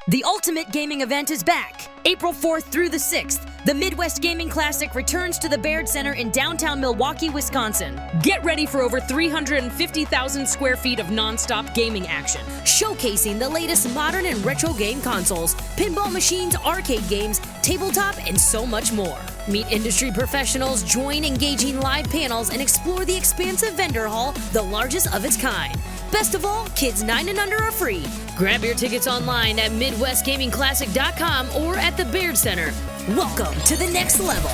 The ultimate gaming event is back. April 4th through the 6th, the Midwest Gaming Classic returns to the Baird Center in downtown Milwaukee, Wisconsin. Get ready for over 350,000 square feet of non-stop gaming action, showcasing the latest modern and retro game consoles, pinball machines, arcade games, tabletop, and so much more. Meet industry professionals, join engaging live panels, and explore the expansive vendor hall, the largest of its kind. Best of all, kids 9 and under are free. Grab your tickets online at MidwestGamingClassic.com or at the Baird Center. Welcome to the next level.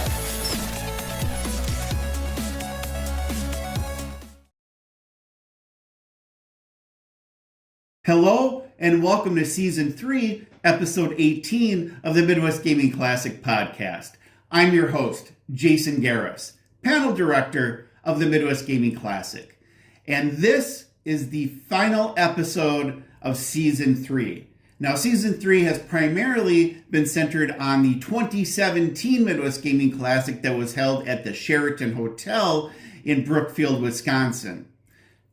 Hello, and welcome to Season 3, Episode 18 of the Midwest Gaming Classic podcast. I'm your host, Jason Gares, panel director of the Midwest Gaming Classic. And this is the final episode of Season 3. Now, Season 3 has primarily been centered on the 2017 Midwest Gaming Classic that was held at the Sheraton Hotel in Brookfield, Wisconsin.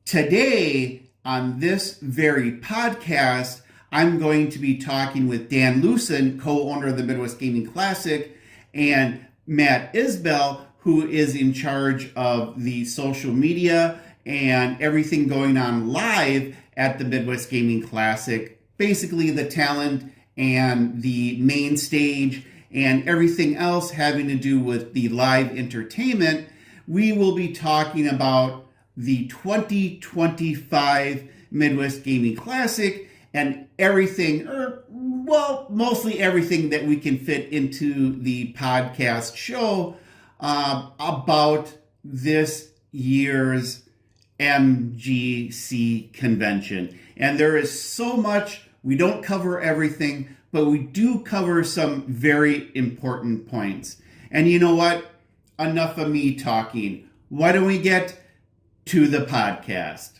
Today, on this very podcast, I'm going to be talking with Dan Lucen, co-owner of the Midwest Gaming Classic, and Matt Isbill, who is in charge of the social media and everything going on live at the Midwest Gaming Classic, basically the talent and the main stage and everything else having to do with the live entertainment. We will be talking about the 2025 Midwest Gaming Classic and everything, mostly everything that we can fit into the podcast show about this year's MGC convention. And there is so much. We don't cover everything, but we do cover some very important points. And you know what? Enough of me talking. Why don't we get to the podcast?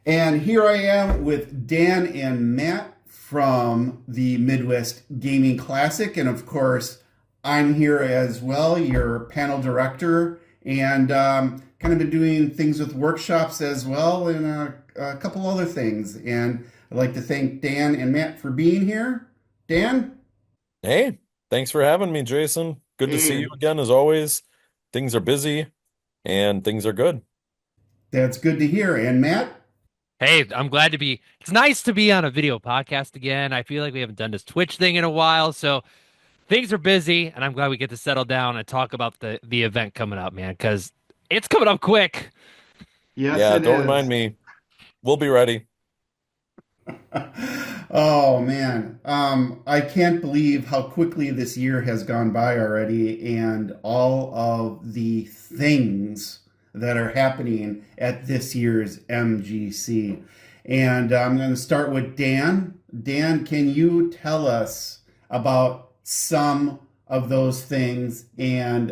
And here I am with Dan and Matt from the Midwest Gaming Classic. And of course, I'm here as well, your panel director, and kind of been doing things with workshops as well and a couple other things. And I'd like to thank Dan and Matt for being here. Dan? Hey, thanks for having me, Jason. Good to see you again, as always. Things are busy and things are good. That's good to hear. And Matt? Hey, I'm glad to be. It's nice to be on a video podcast again. I feel like we haven't done this Twitch thing in a while, so things are busy, and I'm glad we get to settle down and talk about the event coming up, man, because it's coming up quick. Yes, yeah, don't remind me. We'll be ready. Oh, man. I can't believe how quickly this year has gone by already, and all of the things that are happening at this year's MGC. And I'm going to start with Dan. Dan, can you tell us about some of those things and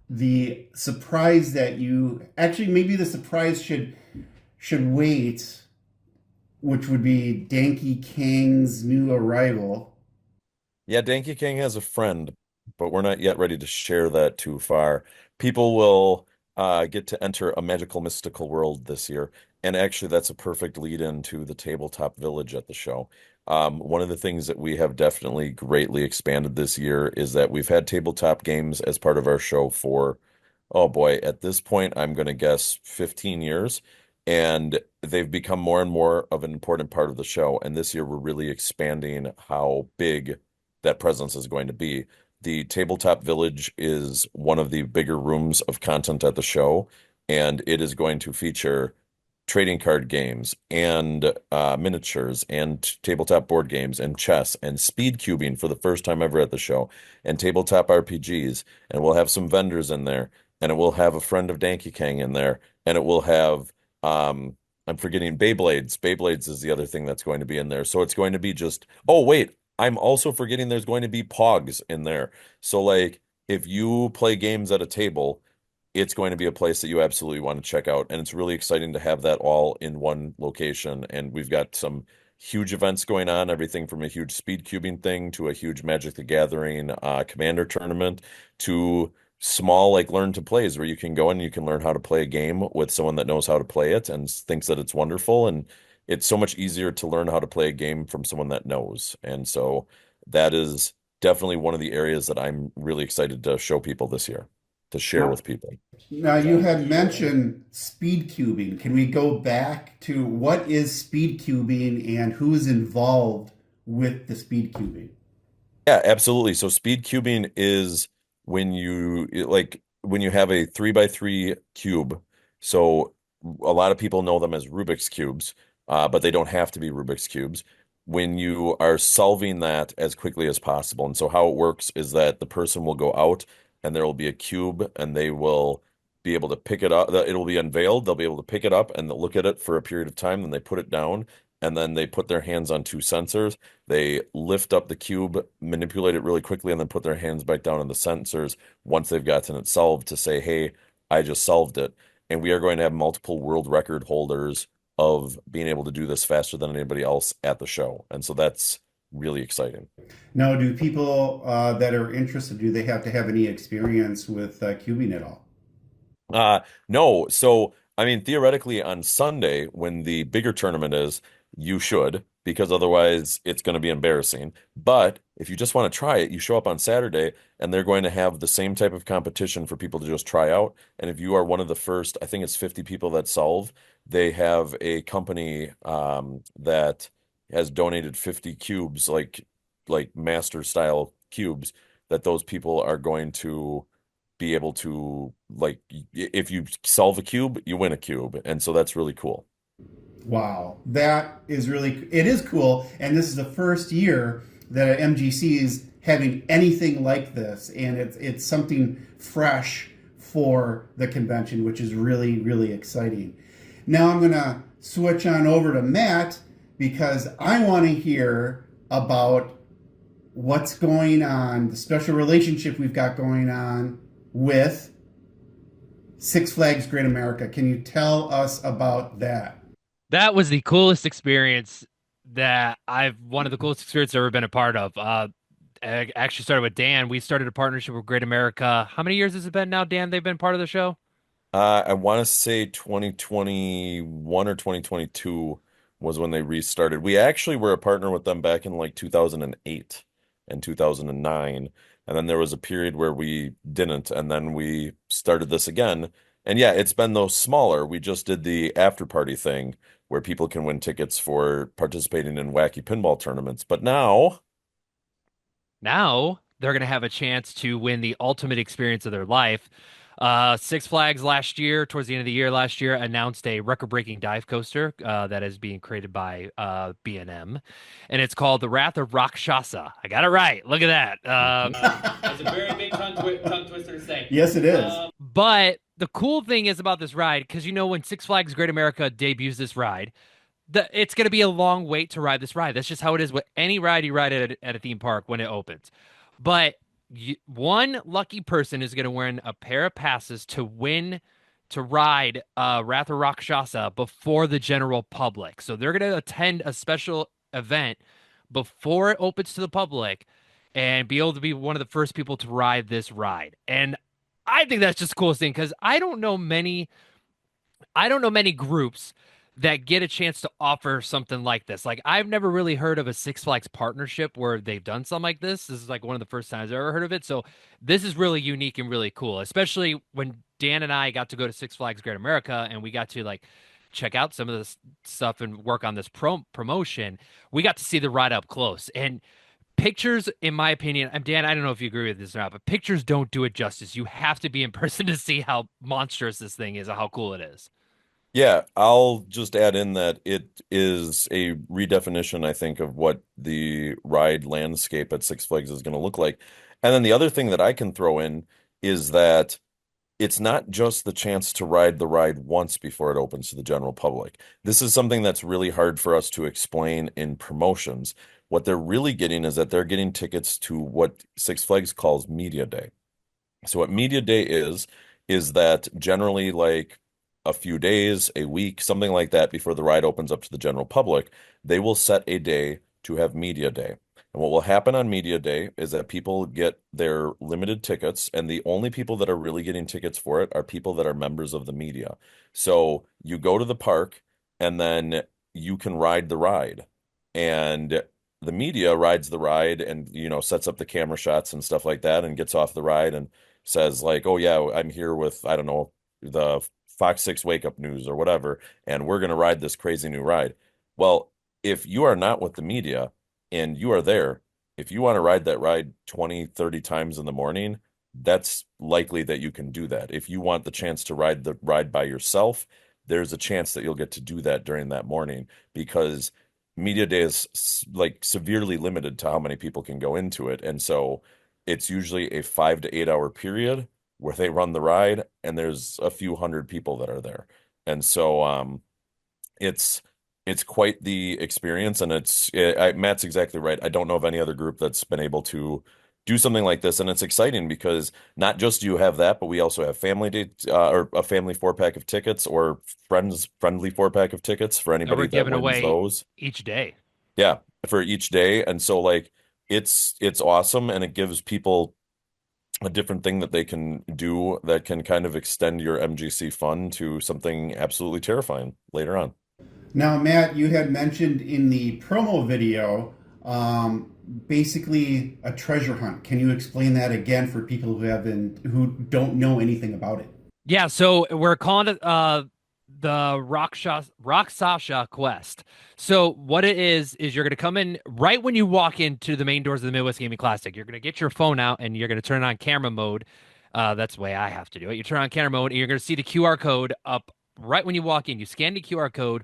the surprise that you... Actually, maybe the surprise should wait, which would be Danky Kang's new arrival. Yeah, Danky King has a friend, but we're not yet ready to share that too far. People will get to enter a magical, mystical world this year. And actually, that's a perfect lead into the tabletop village at the show. One of the things that we have definitely greatly expanded this year is that we've had tabletop games as part of our show for, oh boy, at this point, I'm going to guess 15 years. And they've become more and more of an important part of the show. And this year, we're really expanding how big that presence is going to be. The Tabletop Village is one of the bigger rooms of content at the show, and it is going to feature trading card games and miniatures and tabletop board games and chess and speed cubing for the first time ever at the show, and tabletop RPGs. And we'll have some vendors in there, and it will have a friend of Danky Kang in there, and it will have I'm forgetting Beyblades. Beyblades is the other thing that's going to be in there. So it's going to be just, oh wait, I'm also forgetting there's going to be Pogs in there. So like if you play games at a table, it's going to be a place that you absolutely want to check out. And it's really exciting to have that all in one location. And we've got some huge events going on, everything from a huge speed cubing thing to a huge Magic the Gathering commander tournament to small like learn to plays where you can go and you can learn how to play a game with someone that knows how to play it and thinks that it's wonderful. And it's so much easier to learn how to play a game from someone that knows. And so that is definitely one of the areas that I'm really excited to show people this year, to share with people. Now, you had mentioned speed cubing. Can we go back to what is speed cubing and who's involved with the speed cubing? Yeah, absolutely. So speed cubing is when you have a 3x3 cube. So a lot of people know them as Rubik's cubes, but they don't have to be Rubik's cubes. When you are solving that as quickly as possible. And so how it works is that the person will go out and there will be a cube and they will be able to pick it up. It'll be unveiled. They'll be able to pick it up and they'll look at it for a period of time. Then they put it down and then they put their hands on two sensors. They lift up the cube, manipulate it really quickly, and then put their hands back down on the sensors once they've gotten it solved to say, hey, I just solved it. And we are going to have multiple world record holders of being able to do this faster than anybody else at the show. And so that's really exciting. Now, do people that are interested, do they have to have any experience with cubing at all? No. So, I mean, theoretically on Sunday, when the bigger tournament is, you should, because otherwise it's going to be embarrassing. But if you just want to try it, you show up on Saturday and they're going to have the same type of competition for people to just try out. And if you are one of the first, I think it's 50 people that solve, they have a company that has donated 50 cubes, like master style cubes, that those people are going to be able to, like, if you solve a cube, you win a cube. And so that's really cool. Wow, that is really, it is cool. And this is the first year that MGC is having anything like this. And it's something fresh for the convention, which is really, really exciting. Now I'm going to switch on over to Matt because I want to hear about what's going on, the special relationship we've got going on with Six Flags Great America. Can you tell us about that? That was the coolest experience one of the coolest experiences I've ever been a part of. I actually started with Dan. We started a partnership with Great America. How many years has it been now, Dan? They've been part of the show? I want to say 2021 or 2022 was when they restarted. We actually were a partner with them back in like 2008 and 2009. And then there was a period where we didn't. And then we started this again. And yeah, it's been those smaller. We just did the after party thing where people can win tickets for participating in wacky pinball tournaments. But now they're going to have a chance to win the ultimate experience of their life. Six Flags last year, towards the end of the year last year, announced a record-breaking dive coaster that is being created by B&M, and it's called the Wrath of Rakshasa. I got it right. Look at that. That's a very big tongue twister to say. Yes, it is. But the cool thing is about this ride, because when Six Flags Great America debuts this ride, it's going to be a long wait to ride this ride. That's just how it is with any ride you ride at a theme park when it opens. But one lucky person is going to win a pair of passes to ride Wrath of Rakshasa before the general public. So they're going to attend a special event before it opens to the public and be able to be one of the first people to ride this ride. And I think that's just the coolest thing, because I don't know many groups that get a chance to offer something like this. Like, I've never really heard of a Six Flags partnership where they've done something like this. This is like one of the first times I've ever heard of it. So this is really unique and really cool, especially when Dan and I got to go to Six Flags Great America and we got to like check out some of this stuff and work on this promotion. We got to see the ride up close, and pictures, in my opinion, Dan, I don't know if you agree with this or not, but pictures don't do it justice. You have to be in person to see how monstrous this thing is and how cool it is. Yeah, I'll just add in that it is a redefinition, I think, of what the ride landscape at Six Flags is going to look like. And then the other thing that I can throw in is that it's not just the chance to ride the ride once before it opens to the general public. This is something that's really hard for us to explain in promotions. What they're really getting is that they're getting tickets to what Six Flags calls Media Day. So what Media Day is is that generally like a few days, a week, something like that before the ride opens up to the general public, they will set a day to have media day. And what will happen on media day is that people get their limited tickets, and the only people that are really getting tickets for it are people that are members of the media. So you go to the park and then you can ride the ride. And the media rides the ride and, sets up the camera shots and stuff like that and gets off the ride and says like, oh yeah, I'm here with, I don't know, the Fox 6 Wake Up News or whatever, and we're going to ride this crazy new ride. Well, if you are not with the media and you are there, if you want to ride that ride 20, 30 times in the morning, that's likely that you can do that. If you want the chance to ride the ride by yourself, there's a chance that you'll get to do that during that morning because media day is like severely limited to how many people can go into it. And so it's usually a 5 to 8 hour period where they run the ride and there's a few hundred people that are there. And so it's quite the experience, and Matt's exactly right. I don't know of any other group that's been able to do something like this, and it's exciting because not just do you have that, but we also have family day or a family 4-pack of tickets or friends friendly 4-pack of tickets for That anybody we're that giving wins away those. each day. Yeah, for each day, and so like it's awesome, and it gives people a different thing that they can do that can kind of extend your MGC fun to something absolutely terrifying later on. Now, Matt, you had mentioned in the promo video basically a treasure hunt. Can you explain that again for people who don't know anything about it? Yeah, so we're calling it the Rakshasa Quest. So what it is you're going to come in right when you walk into the main doors of the Midwest Gaming Classic. You're going to get your phone out and you're going to turn it on camera mode. That's the way I have to do it. You turn on camera mode and you're going to see the QR code up right when you walk in. You scan the QR code.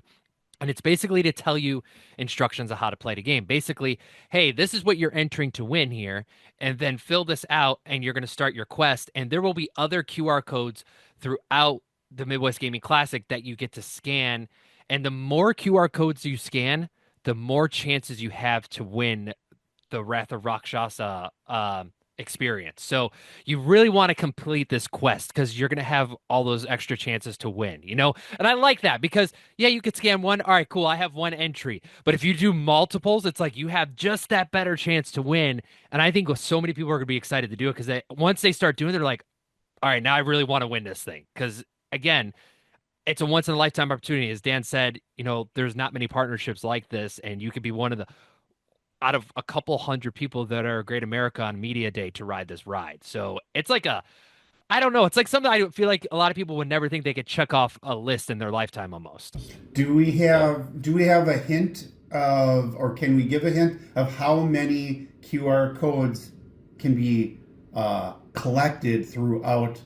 And it's basically to tell you instructions on how to play the game. Basically, hey, this is what you're entering to win here, and then fill this out, and you're going to start your quest. And there will be other QR codes throughout the Midwest Gaming Classic that you get to scan. And the more QR codes you scan, the more chances you have to win the Wrath of Rakshasa experience. So you really want to complete this quest because you're going to have all those extra chances to win, And I like that because, yeah, you could scan one. All right, cool. I have one entry. But if you do multiples, it's like you have just that better chance to win. And I think so many people are going to be excited to do it because once they start doing it, they're like, all right, now I really want to win this thing. Because, again, it's a once in a lifetime opportunity. As Dan said, there's not many partnerships like this. And you could be one of the out of a couple hundred people that are Great America on Media Day to ride this ride. So it's like I don't know. It's like something I feel like a lot of people would never think they could check off a list in their lifetime almost. Do we have a hint of, or can we give a hint of how many QR codes can be collected throughout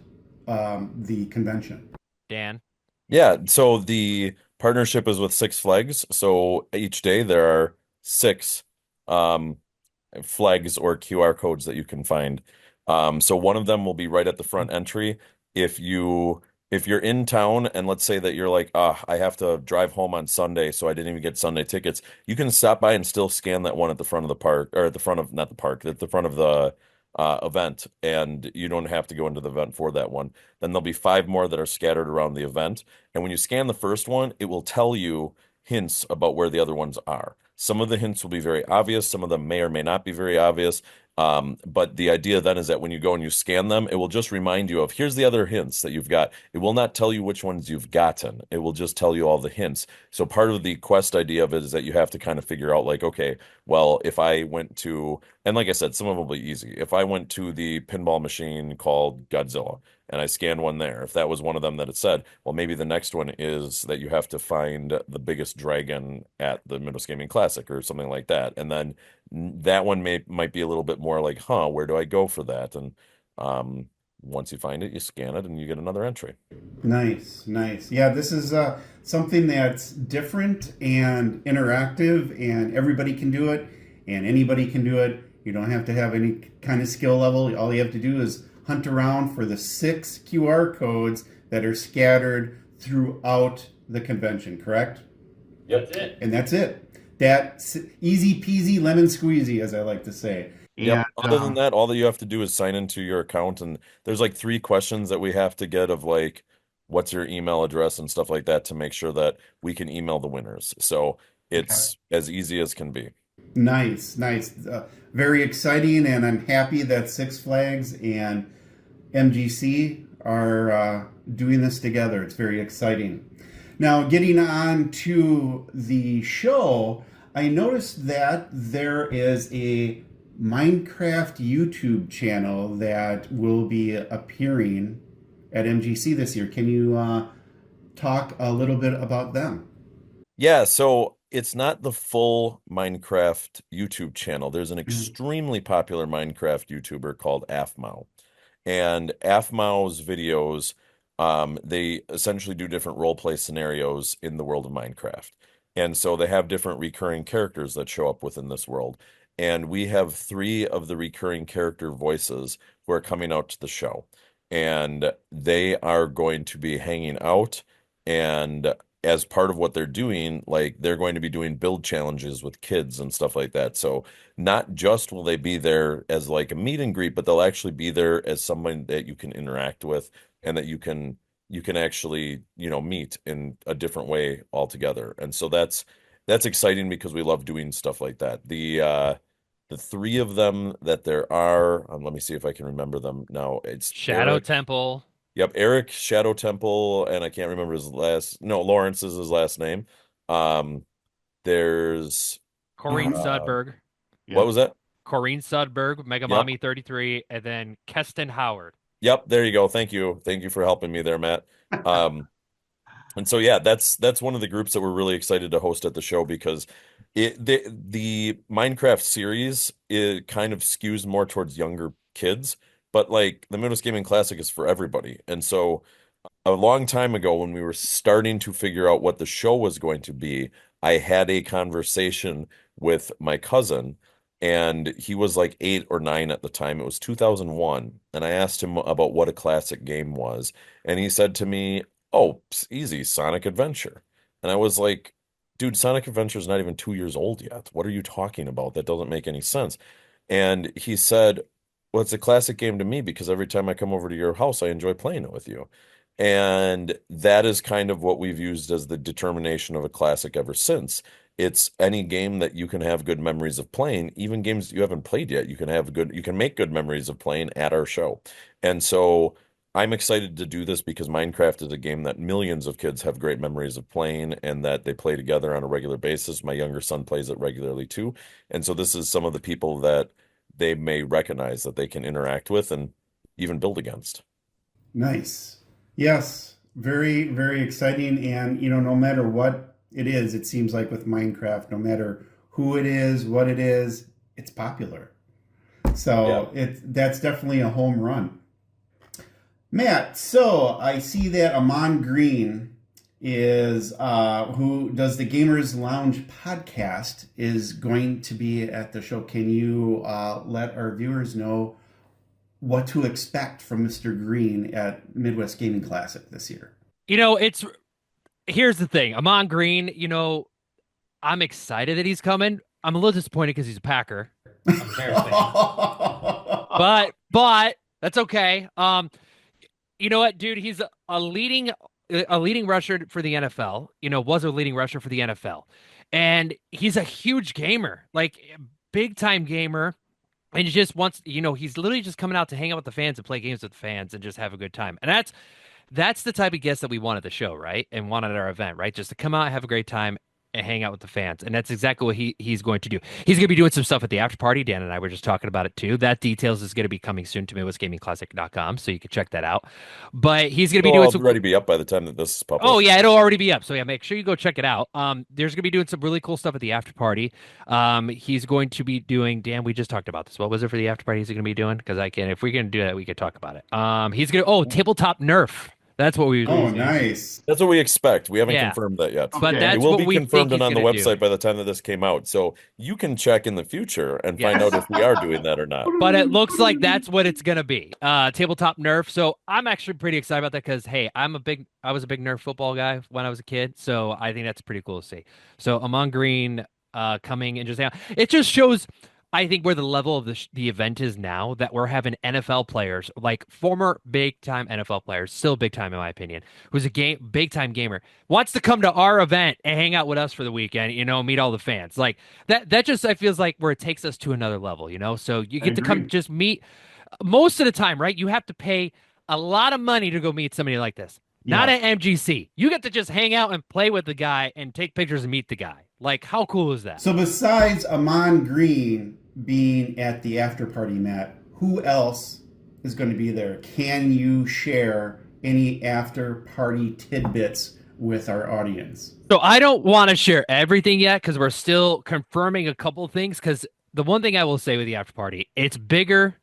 the convention? Dan? Yeah, so the partnership is with Six Flags. So each day there are 6 flags or QR codes that you can find. So one of them will be right at the front entry. If you're in town and let's say that you're like, I have to drive home on Sunday, so I didn't even get Sunday tickets, you can stop by and still scan that one at the front of the park, or at the front of, not the park, at the front of the event, and you don't have to go into the event for that one. Then there'll be 5 more that are scattered around the event. And when you scan the first one, it will tell you hints about where the other ones are. Some of the hints will be very obvious. Some of them may or may not be very obvious. But the idea then is that when you go and you scan them, it will just remind you of here's the other hints that you've got. It will not tell you which ones you've gotten. It will just tell you all the hints. So part of the quest idea of it is that you have to kind of figure out like, okay, well, if I went to, and like I said, some of them will be easy. If I went to the pinball machine called Godzilla and I scanned one there, if that was one of them that it said, well, maybe the next one is that you have to find the biggest dragon at the Midwest Gaming Classic or something like that. And then that one might be a little bit more like, where do I go for that? And once you find it, you scan it and you get another entry. Nice. Yeah, this is something that's different and interactive, and everybody can do it, and anybody can do it. You don't have to have any kind of skill level. All you have to do is hunt around for the 6 QR codes that are scattered throughout the convention, correct? Yep. That's it. And that's it. That's easy peasy lemon squeezy, as I like to say. And Yep. Other than that, all that you have to do is sign into your account, and there's like 3 questions that we have to get of like, what's your email address and stuff like that to make sure that we can email the winners. So okay. it's as easy as can be. Nice, nice. Very exciting, and I'm happy that Six Flags and MGC are doing this together. It's very exciting. Now, getting on to the show, I noticed that there is a Minecraft YouTube channel that will be appearing at MGC this year. Can you talk a little bit about them? Yeah, so it's not the full Minecraft YouTube channel. There's an Mhm. extremely popular Minecraft YouTuber called AFMAO. And AFMAO's videos, they essentially do different role play scenarios in the world of Minecraft. And so they have different recurring characters that show up within this world. And we have 3 of the recurring character voices who are coming out to the show. And they are going to be hanging out. And as part of what they're doing, like they're going to be doing build challenges with kids and stuff like that. So not just will they be there as like a meet and greet, but they'll actually be there as someone that you can interact with and that you can actually, meet in a different way altogether. And so that's exciting because we love doing stuff like that. The 3 of them that there are, let me see if I can remember them now. It's Shadow Eric. Temple, Yep, Eric Shadow Temple, and I can't remember his last. No, Lawrence is his last name. Um, there's Corrine Mhm. Sudberg, what Yep. was that? Corrine Sudberg, Mega Yep. Mommy 33, and then Keston Howard. Yep, there you go. Thank you. Thank you for helping me there, Matt. Um, and so yeah, that's one of the groups that we're really excited to host at the show because the Minecraft series, it kind of skews more towards younger kids, but like the Midwest Gaming Classic is for everybody. And so a long time ago when we were starting to figure out what the show was going to be, I had a conversation with my cousin, and he was like 8 or 9 at the time. It was 2001, and I asked him about what a classic game was, and he said to me, "Oh, easy, Sonic Adventure." And I was like, "Dude, Sonic Adventure is not even 2 years old yet. What are you talking about? That doesn't make any sense." And he said, "Well, it's a classic game to me because every time I come over to your house, I enjoy playing it with you." And that is kind of what we've used as the determination of a classic ever since. It's any game that you can have good memories of playing, even games that you haven't played yet, you can make good memories of playing at our show. And so I'm excited to do this because Minecraft is a game that millions of kids have great memories of playing and that they play together on a regular basis. My younger son plays it regularly too. And so this is some of the people that they may recognize that they can interact with and even build against. Nice. Yes, very, very exciting. And, no matter what it is, it seems like with Minecraft, no matter who it is, what it is, it's popular. Yeah. So that's definitely a home run. Matt, so I see that Amon Green is who does the Gamers Lounge podcast is going to be at the show. Can you let our viewers know what to expect from Mr. Green at Midwest Gaming Classic this year? It's here's the thing. Amon Green, I'm excited that he's coming. I'm a little disappointed because he's a Packer. I'm a Bears fan. But that's okay. You know what, dude? He's a leading rusher for the NFL. Was a leading rusher for the NFL, and he's a huge gamer, like big time gamer. And he just wants, he's literally just coming out to hang out with the fans and play games with the fans and just have a good time. And that's the type of guest that we want at the show, right? And want at our event, right? Just to come out, have a great time, and hang out with the fans. And that's exactly what he's going to do. He's going to be doing some stuff at the after party. Dan and I were just talking about it too. That details is going to be coming soon to MidwestGamingClassic.com, so you can check that out. But he's going to be It'll doing some. already be up by the time that this is Oh published. yeah, it'll already be up. So yeah, make sure you go check it out. There's gonna be doing some really cool stuff at the after party. He's going to be doing. Dan, we just talked about this. What was it for the after party? He's gonna be doing because if we're gonna do that, we could talk about it. He's gonna. Oh, tabletop Nerf. That's what we. Oh, nice. That's what we expect. We haven't Yeah. confirmed that yet. But Okay. that's It will what be we confirmed think and he's on the gonna do. website by the time that this came out. So you can check in the future and find out if we are doing that or not. But it looks like that's what it's gonna be. Tabletop Nerf. So I'm actually pretty excited about that because hey, I was a big Nerf football guy when I was a kid. So I think that's pretty cool to see. So Amon Green coming and just it just shows I think where the level of the event is now, that we're having NFL players, like former big time NFL players, still big time in my opinion, who's a big time gamer, wants to come to our event and hang out with us for the weekend, meet all the fans. Like that just I feels like where it takes us to another level, So you get to come just meet most of the time, right? You have to pay a lot of money to go meet somebody like this. Not at MGC. You get to just hang out and play with the guy and take pictures and meet the guy. Like, how cool is that? So besides Amon Green being at the after party, Matt, who else is going to be there? Can you share any after party tidbits with our audience? So I don't want to share everything yet because we're still confirming a couple things. Because the one thing I will say with the after party, it's bigger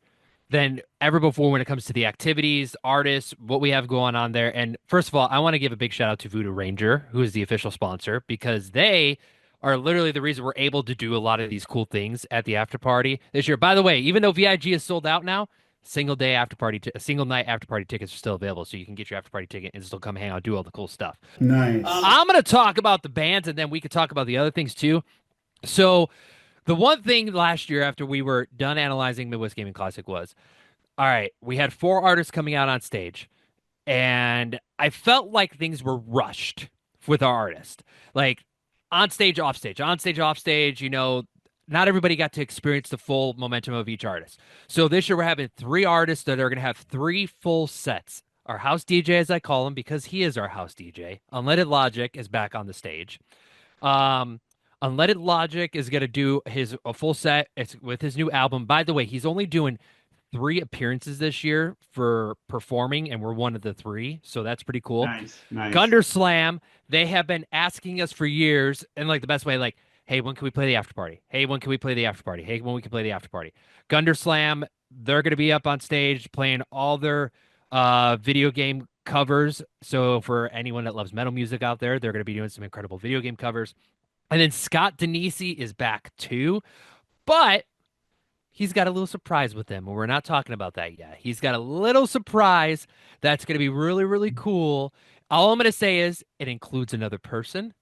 than ever before when it comes to the activities, artists, what we have going on there. And first of all, I want to give a big shout out to Voodoo Ranger, who is the official sponsor, because they are literally the reason we're able to do a lot of these cool things at the after party this year. By the way, even though VIG is sold out now, single night after party tickets are still available, so you can get your after party ticket and still come hang out, do all the cool stuff. Nice. I'm going to talk about the bands, and then we could talk about the other things too. So the one thing last year after we were done analyzing Midwest Gaming Classic was, all right, we had 4 artists coming out on stage, and I felt like things were rushed with our artist. Like, on stage, off stage, not everybody got to experience the full momentum of each artist. So this year we're having 3 artists that are going to have 3 full sets. Our house DJ, as I call him, because he is our house DJ, Unleaded Logic, is back on the stage. Unleaded Logic is going to do a full set with his new album. By the way, he's only doing 3 appearances this year for performing, and we're one of the 3, so that's pretty cool. Nice. Gunder Slam, they have been asking us for years, and like the best way, like, hey, when can we play the after party? Hey, when can we play the after party? Hey, when we can play the after party? Gunder Slam, they're going to be up on stage playing all their video game covers. So for anyone that loves metal music out there, they're going to be doing some incredible video game covers. And then Scott Denisi is back too, but he's got a little surprise with him, and we're not talking about that yet. He's got a little surprise that's going to be really, really cool. All I'm going to say is it includes another person,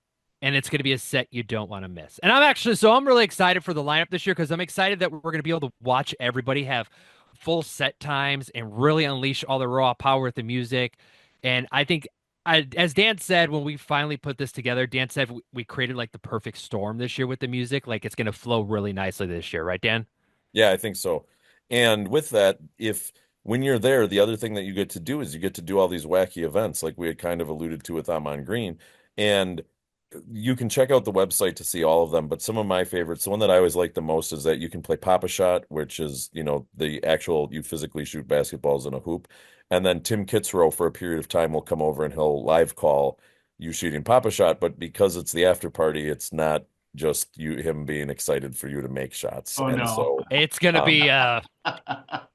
and it's going to be a set you don't want to miss. And I'm really excited for the lineup this year because I'm excited that we're going to be able to watch everybody have full set times and really unleash all the raw power with the music. And I think, as Dan said, when we finally put this together, Dan said we created like the perfect storm this year with the music. Like, it's going to flow really nicely this year. Right, Dan? Yeah, I think so. And with that, when you're there, the other thing that you get to do is you get to do all these wacky events like we had kind of alluded to with Amon Green. And you can check out the website to see all of them, but some of my favorites, the one that I always like the most is that you can play Papa Shot, which is, the actual, you physically shoot basketballs in a hoop. And then Tim Kitzrow for a period of time will come over and he'll live call you shooting Papa Shot. But because it's the after party, it's not just him being excited for you to make shots. Oh, no. So it's going to be,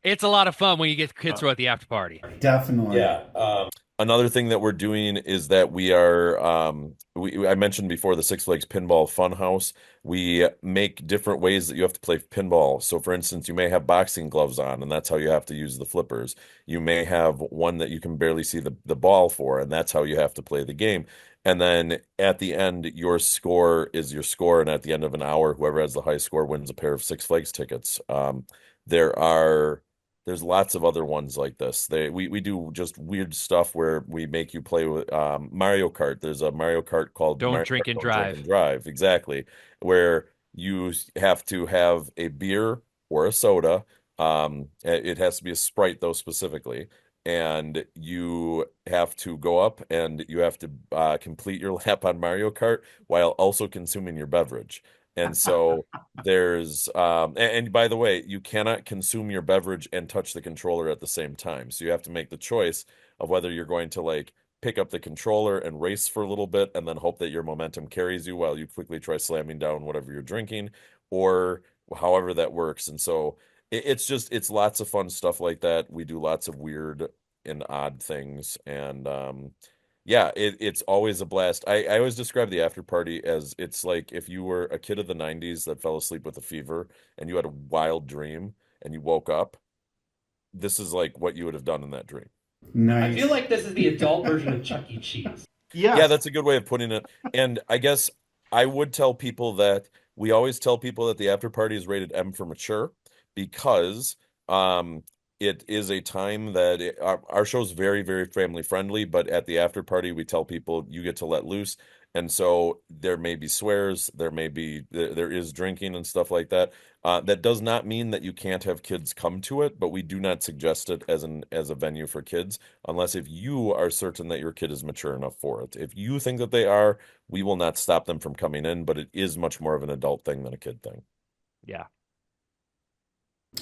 it's a lot of fun when you get Kitzrow at the after party. Definitely. Yeah. Another thing that we're doing is that we are, I mentioned before the Six Flags Pinball Funhouse. We make different ways that you have to play pinball. So, for instance, you may have boxing gloves on, and that's how you have to use the flippers. You may have one that you can barely see the ball for, and that's how you have to play the game. And then at the end, your score is your score, and at the end of an hour, whoever has the highest score wins a pair of Six Flags tickets. There's lots of other ones like this. We do just weird stuff where we make you play with Mario Kart. There's a Mario Kart called Don't Mario Drink Kart, and Don't Drink Drive. and Drive, exactly, where you have to have a beer or a soda. It has to be a Sprite though specifically, and you have to go up and you have to complete your lap on Mario Kart while also consuming your beverage. And so there's and by the way, you cannot consume your beverage and touch the controller at the same time. So you have to make the choice of whether you're going to like pick up the controller and race for a little bit and then hope that your momentum carries you while you quickly try slamming down whatever you're drinking, or however that works. And so it's lots of fun stuff like that. We do lots of weird and odd things, and yeah, it's always a blast. I always describe the after party as it's like if you were a kid of the 90s that fell asleep with a fever and you had a wild dream and you woke up, this is like what you would have done in that dream. Nice. I feel like this is the adult version of Chuck E. Cheese. Yes. Yeah, that's a good way of putting it. And I guess I would tell people that we always tell people that the after party is rated M for mature because it is a time that our show's very, very family friendly, but at the after party, we tell people you get to let loose. And so there may be swears, there is drinking and stuff like that. That does not mean that you can't have kids come to it, but we do not suggest it as a venue for kids unless if you are certain that your kid is mature enough for it. If you think that they are, we will not stop them from coming in, but it is much more of an adult thing than a kid thing. Yeah.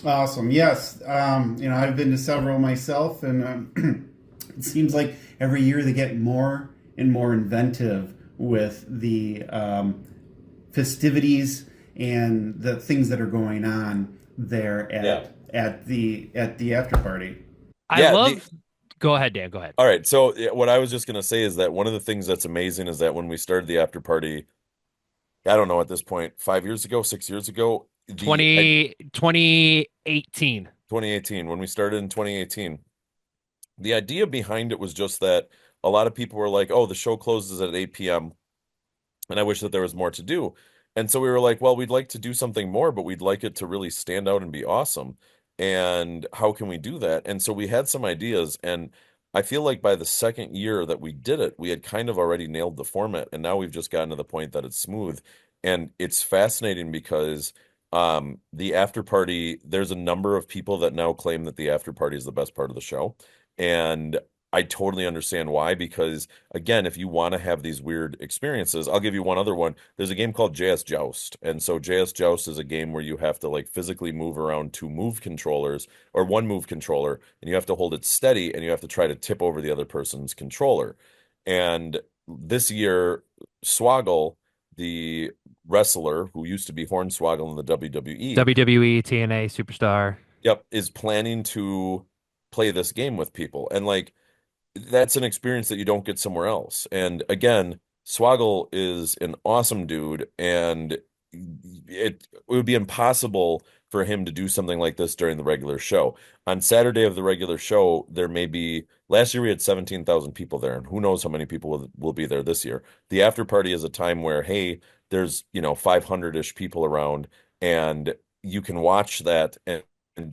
Awesome. Yes. I've been to several myself, and it seems like every year they get more and more inventive with the festivities and the things that are going on there at the after party. Go ahead, Dan. Go ahead. All right. So what I was just going to say is that one of the things that's amazing is that when we started the after party, I don't know at this point, 5 years ago, 6 years ago, 2018. 2018, when we started in 2018, the idea behind it was just that a lot of people were like, oh, the show closes at 8 p.m. and I wish that there was more to do. And so we were like, well, we'd like to do something more, but we'd like it to really stand out and be awesome. And how can we do that? And so we had some ideas, and I feel like by the second year that we did it, we had kind of already nailed the format, and now we've just gotten to the point that it's smooth. And it's fascinating because the after party, there's a number of people that now claim that the after party is the best part of the show. And I totally understand why, because again, if you want to have these weird experiences, I'll give you one other one. There's a game called JS Joust. And so JS Joust is a game where you have to like physically move around two move controllers or one move controller, and you have to hold it steady and you have to try to tip over the other person's controller. And this year, Swoggle, the wrestler who used to be Hornswoggle in the WWE, WWE, TNA, Superstar. yep, is planning to play this game with people. And like, that's an experience that you don't get somewhere else. And again, Swoggle is an awesome dude, and it would be impossible for him to do something like this during the regular show. On Saturday of the regular show, there may be, last year we had 17,000 people there, and who knows how many people will be there this year. The after party is a time where, hey, there's, 500-ish people around, and you can watch that and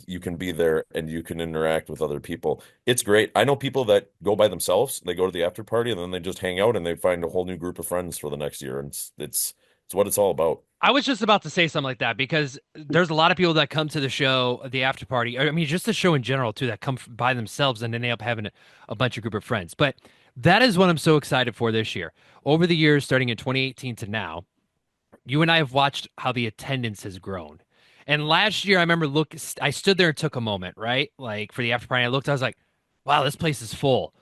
you can be there and you can interact with other people. It's great. I know people that go by themselves. They go to the after party and then they just hang out and they find a whole new group of friends for the next year. And it's what it's all about. I was just about to say something like that because there's a lot of people that come to the show, the after party. I mean, just the show in general too, that come by themselves and then they end up having a bunch of group of friends. But that is what I'm so excited for this year. Over the years, starting in 2018 to now, you and I have watched how the attendance has grown. And last year, I remember I stood there and took a moment, right? Like for the after party, I looked, I was like, wow, this place is full.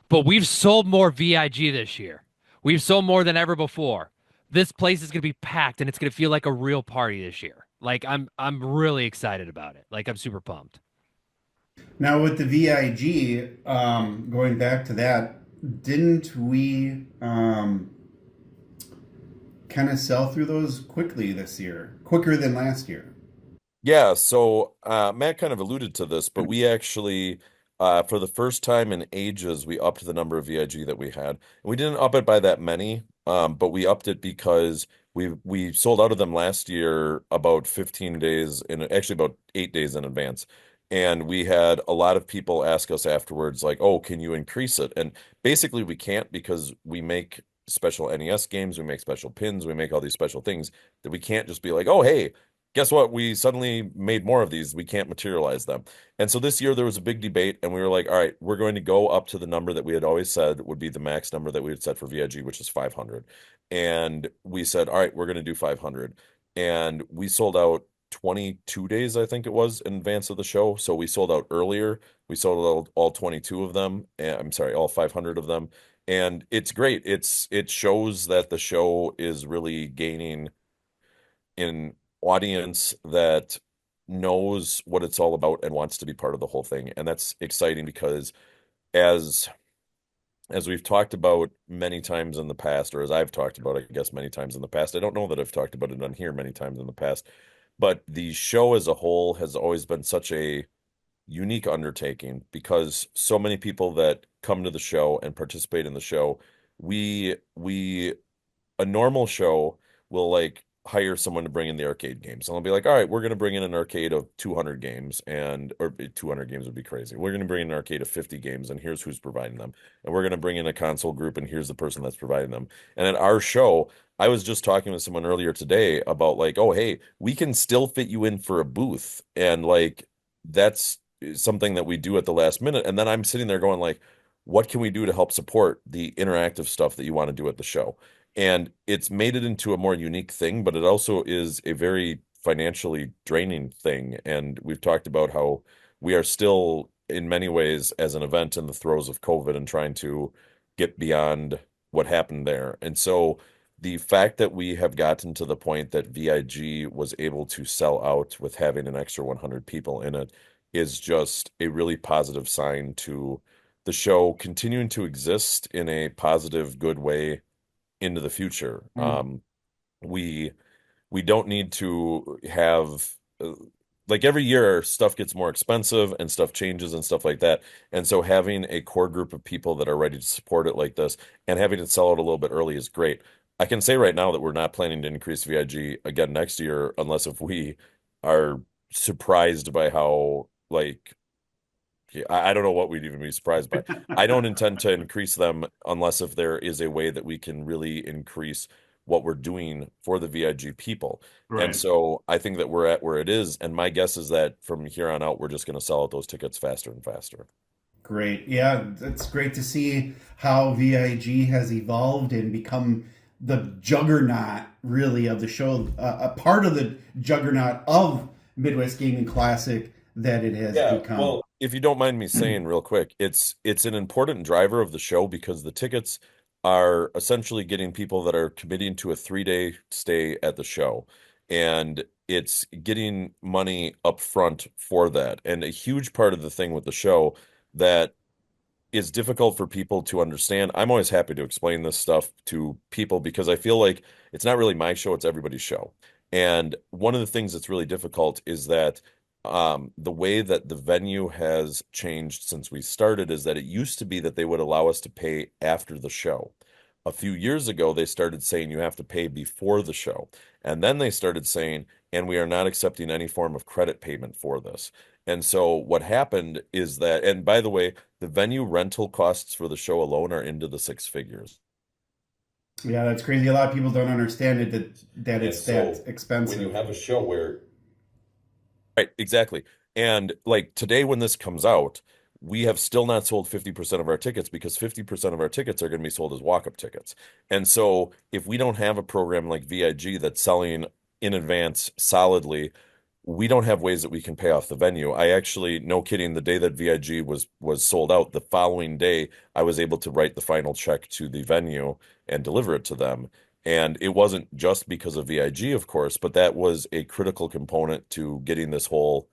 But we've sold more VIG this year. We've sold more than ever before. This place is going to be packed and it's going to feel like a real party this year. Like I'm really excited about it. Like I'm super pumped. Now with the VIG, going back to that, didn't we kind of sell through those quickly this year? Quicker than last year? Yeah, so Matt kind of alluded to this, but we actually, for the first time in ages, we upped the number of VIG that we had. We didn't up it by that many, but we upped it because we sold out of them last year about 15 days actually about 8 days in advance. And we had a lot of people ask us afterwards, like, oh, can you increase it? And basically we can't because we make special NES games, we make special pins, we make all these special things that we can't just be like, oh, hey, guess what? We suddenly made more of these. We can't materialize them. And so this year there was a big debate, and we were like, all right, we're going to go up to the number that we had always said would be the max number that we had set for VIG, which is 500. And we said, all right, we're going to do 500. And we sold out 22 days, I think it was, in advance of the show. So we sold out earlier. We sold out all 22 of them. I'm sorry, all 500 of them. And it's great. It shows that the show is really gaining in audience that knows what it's all about and wants to be part of the whole thing. And that's exciting because as we've talked about many times in the past, or as I've talked about, I guess, many times in the past, I don't know that I've talked about it on here many times in the past, but the show as a whole has always been such a unique undertaking because so many people that come to the show and participate in the show, a normal show will like hire someone to bring in the arcade games. And I'll be like, all right, we're going to bring in an arcade of 200 games or 200 games would be crazy. We're going to bring in an arcade of 50 games and here's who's providing them. And we're going to bring in a console group and here's the person that's providing them. And at our show, I was just talking with someone earlier today about like, oh, hey, we can still fit you in for a booth. And like, that's something that we do at the last minute. And then I'm sitting there going like, what can we do to help support the interactive stuff that you want to do at the show? And it's made it into a more unique thing, but it also is a very financially draining thing. And we've talked about how we are still, in many ways, as an event in the throes of COVID and trying to get beyond what happened there. And so the fact that we have gotten to the point that VIG was able to sell out with having an extra 100 people in it is just a really positive sign to the show continuing to exist in a positive, good way into the future. We we don't need to have like every year stuff gets more expensive and stuff changes and stuff like that. And so having a core group of people that are ready to support it like this and having it sell out a little bit early is great. I can say right now that we're not planning to increase VIG again next year unless if we are surprised by how like I don't know what we'd even be surprised by. I don't intend to increase them unless if there is a way that we can really increase what we're doing for the VIG people. And Right. so I think that we're at where it is. And my guess is that from here on out, we're just going to sell out those tickets faster and faster. Great. Yeah, it's great to see how VIG has evolved and become the juggernaut, really, of the show, a part of the juggernaut of Midwest Gaming Classic that it has Yeah, become. well, if you don't mind me saying real quick, it's an important driver of the show because the tickets are essentially getting people that are committing to a 3-day stay at the show. And it's getting money up front for that. And a huge part of the thing with the show that is difficult for people to understand. I'm always happy to explain this stuff to people because I feel like it's not really my show, it's everybody's show. And one of the things that's really difficult is that the way that the venue has changed since we started is that it used to be that they would allow us to pay after the show. A few years ago, they started saying you have to pay before the show. And then they started saying, and we are not accepting any form of credit payment for this. And so what happened is that, and by the way, the venue rental costs for the show alone are into the six figures. Yeah, that's crazy. A lot of people don't understand it that And it's so that expensive. when you have a show where right, exactly. And like today, when this comes out, we have still not sold 50% of our tickets because 50% of our tickets are going to be sold as walk-up tickets. And so if we don't have a program like VIG that's selling in advance solidly, we don't have ways that we can pay off the venue. I actually, no kidding, the day that VIG was sold out, the following day, I was able to write the final check to the venue and deliver it to them. And it wasn't just because of VIG, of course, but that was a critical component to getting this whole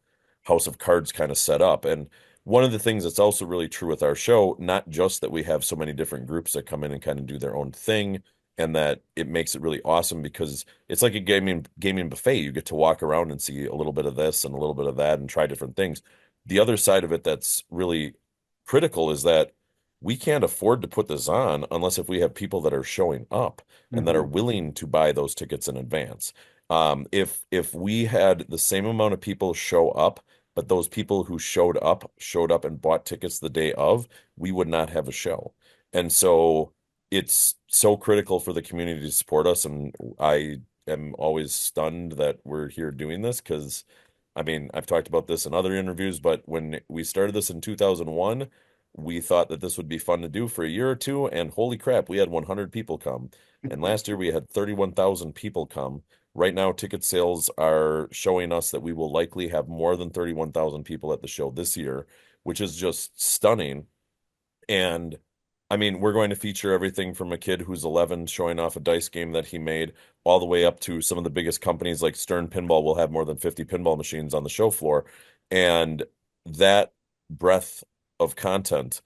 house of cards kind of set up. And one of the things that's also really true with our show, not just that we have so many different groups that come in and kind of do their own thing, and that it makes it really awesome because it's like a gaming buffet. You get to walk around and see a little bit of this and a little bit of that and try different things. The other side of it that's really critical is that we can't afford to put this on unless if we have people that are showing up and that are willing to buy those tickets in advance. If we had the same amount of people show up, but those people who showed up and bought tickets the day of, we would not have a show. And so it's so critical for the community to support us. And I am always stunned that we're here doing this because, I mean, I've talked about this in other interviews, but when we started this in 2001, we thought that this would be fun to do for a year or two. And holy crap, we had 100 people come. And last year we had 31,000 people come. Right now, ticket sales are showing us that we will likely have more than 31,000 people at the show this year, which is just stunning. And I mean, we're going to feature everything from a kid who's 11 showing off a dice game that he made, all the way up to some of the biggest companies like Stern Pinball will have more than 50 pinball machines on the show floor. And that breadth of content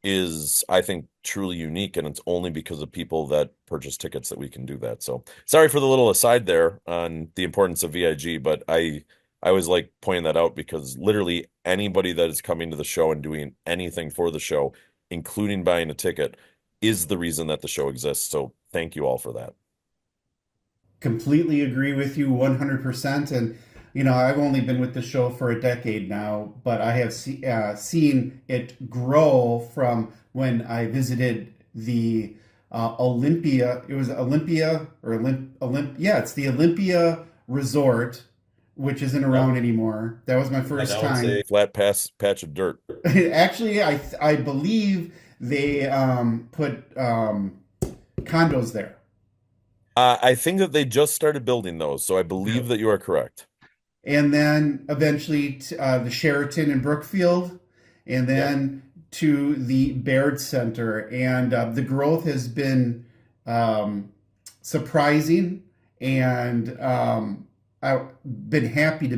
is, I think, truly unique, and it's only because of people that purchase tickets that we can do that. So sorry for the little aside there on the importance of VIG, but I always like pointing that out because literally anybody that is coming to the show and doing anything for the show, including buying a ticket, is the reason that the show exists. So thank you all for that. completely agree with you 100%. And, I've only been with the show for a decade now, but I have seen it grow from when I visited the Olympia. It was Olympia or yeah, it's the Olympia Resort, which isn't around anymore. That was my first Now it's time. a flat patch of dirt. Actually, I believe they put condos there. I think that they just started building those, so I believe that you are correct. And then eventually the Sheraton in Brookfield, and then to the Baird Center. And the growth has been surprising, and I've been happy to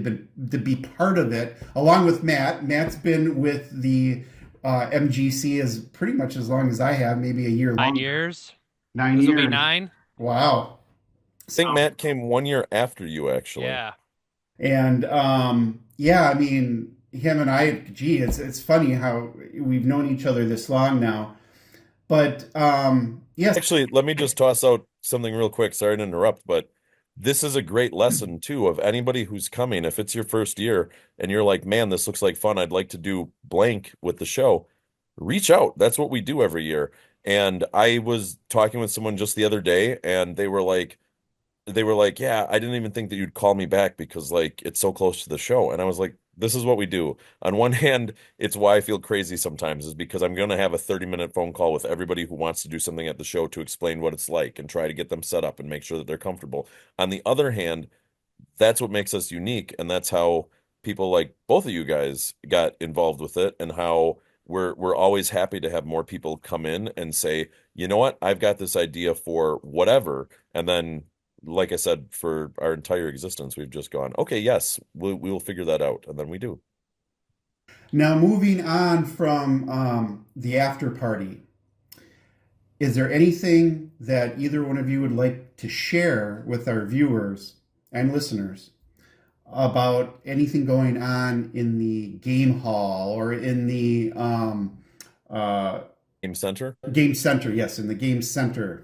be part of it, along with Matt. Matt's been with the MGC as pretty much as long as I have, maybe a year longer. 9 years. 9 This years. will be 9. Wow. I think Matt came 1 year after you, actually. Yeah. And I mean, him and I, it's funny how we've known each other this long now. But yes. Actually, let me just toss out something real quick. Sorry to interrupt, but this is a great lesson too of anybody who's coming. If it's your first year and you're like, man, this looks like fun, I'd like to do blank with the show, reach out. That's what we do every year. And I was talking with someone just the other day, and they were like, yeah, I didn't even think that you'd call me back because like it's so close to the show. And I was like, this is what we do. On one hand, it's why I feel crazy sometimes, is because I'm going to have a 30-minute phone call with everybody who wants to do something at the show to explain what it's like and try to get them set up and make sure that they're comfortable. On the other hand, that's what makes us unique, and that's how people like both of you guys got involved with it, and how we're always happy to have more people come in and say, you know what, I've got this idea for whatever, and then like I said, for our entire existence, we've just gone, okay, yes, we will figure that out, and then we do. Now, moving on from the after party, is there anything that either one of you would like to share with our viewers and listeners about anything going on in the game hall or in the Game center? Game center, yes, in the game center?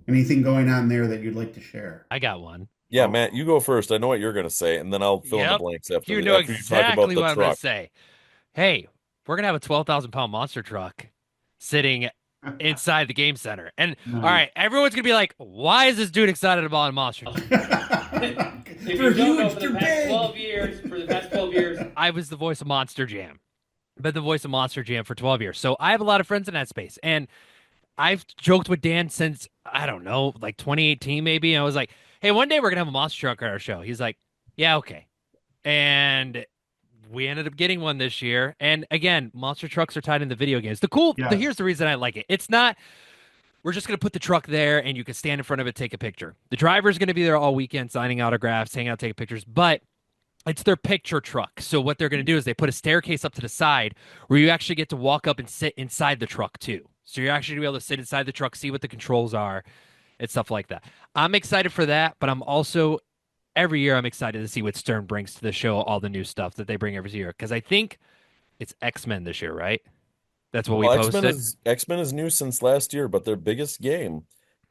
Anything going on there that you'd like to share? I got one. Yeah, Matt, you go first. I know what you're going to say, and then I'll fill in the Yep. blanks after You know after you talk exactly about the what I'm going truck. to say. Hey, we're going to have a 12,000-pound monster truck sitting inside the game center. And all right, everyone's going to be like, why is this dude excited about a monster truck? If you don't know, for the past 12 years, I was the voice of Monster Jam. Been the voice of Monster Jam for 12 years. So I have a lot of friends in that space. And I've joked with Dan since, I don't know, like 2018 maybe. And I was like, hey, one day we're going to have a monster truck at our show. He's like, yeah, okay. And we ended up getting one this year. And again, monster trucks are tied into video games. Here's the reason I like it. It's not, we're just going to put the truck there and you can stand in front of it, take a picture. The driver's going to be there all weekend signing autographs, hanging out, taking pictures. But it's their picture truck. So what they're going to do is they put a staircase up to the side where you actually get to walk up and sit inside the truck too. So you're actually going to be able to sit inside the truck, see what the controls are and stuff like that. I'm excited for that, but I'm also, every year I'm excited to see what Stern brings to the show, all the new stuff that they bring every year. Because I think it's X-Men this year, right? That's what we posted. X-Men is new since last year, but their biggest game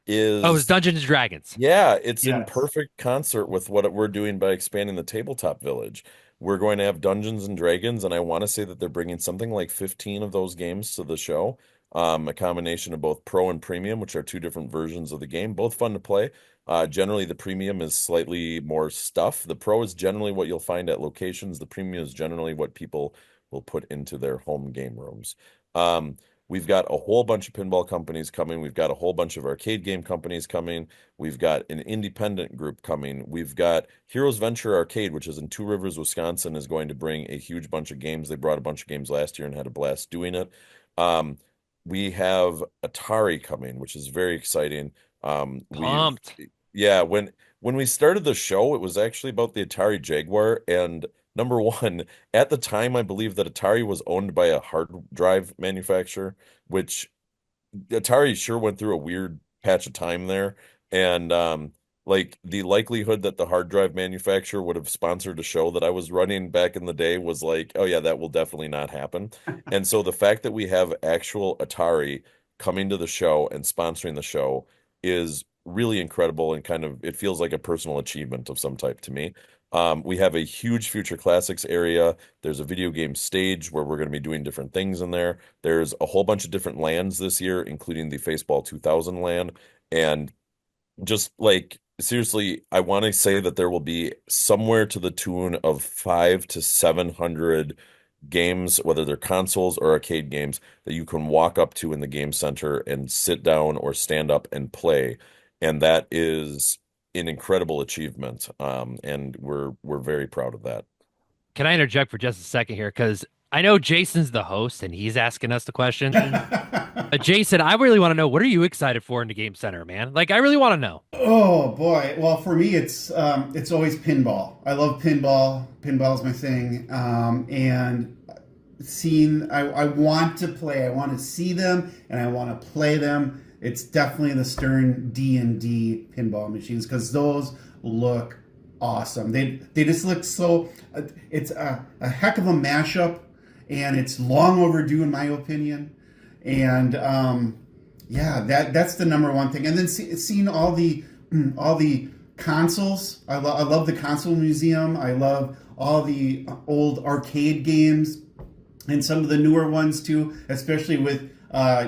is... Oh, it's Dungeons & Dragons. Yeah, it's in perfect concert with what we're doing by expanding the tabletop village. We're going to have Dungeons & Dragons, and I want to say that they're bringing something like 15 of those games to the show. A combination of both Pro and Premium, which are two different versions of the game, both fun to play. Generally, the Premium is slightly more stuff. The Pro is generally what you'll find at locations. The Premium is generally what people will put into their home game rooms. We've got a whole bunch of pinball companies coming. We've got a whole bunch of arcade game companies coming. We've got an independent group coming. We've got Heroes Venture Arcade, which is in Two Rivers, Wisconsin, is going to bring a huge bunch of games. They brought a bunch of games last year and had a blast doing it. We have Atari coming, which is very exciting. Pumped. Yeah, when we started the show, it was actually about the Atari Jaguar, and number one, at the time, I believe that Atari was owned by a hard drive manufacturer, which Atari sure went through a weird patch of time there. And like the likelihood that the hard drive manufacturer would have sponsored a show that I was running back in the day was like, oh yeah, that will definitely not happen. And so the fact that we have actual Atari coming to the show and sponsoring the show is really incredible, and kind of it feels like a personal achievement of some type to me. We have a huge Future Classics area. There's a video game stage where we're going to be doing different things in there. There's a whole bunch of different lands this year, including the Faceball 2000 land. And just like seriously, I want to say that there will be somewhere to the tune of 500 to 700 games, whether they're consoles or arcade games, that you can walk up to in the game center and sit down or stand up and play. And that is an incredible achievement. And we're very proud of that. Can I interject for just a second here? Because I know Jason's the host and he's asking us the question. Jason, I really want to know, what are you excited for in the game center, man? Like, I really want to know. Oh boy. Well, for me, it's always pinball. I love pinball. Pinball's my thing. And I want to play. I want to see them and I want to play them. It's definitely the Stern D&D pinball machines because those look awesome. They just look so. It's a heck of a mashup, and it's long overdue in my opinion. And yeah, that's the number one thing. And then seeing all the consoles. I love the console museum. I love all the old arcade games and some of the newer ones too, especially with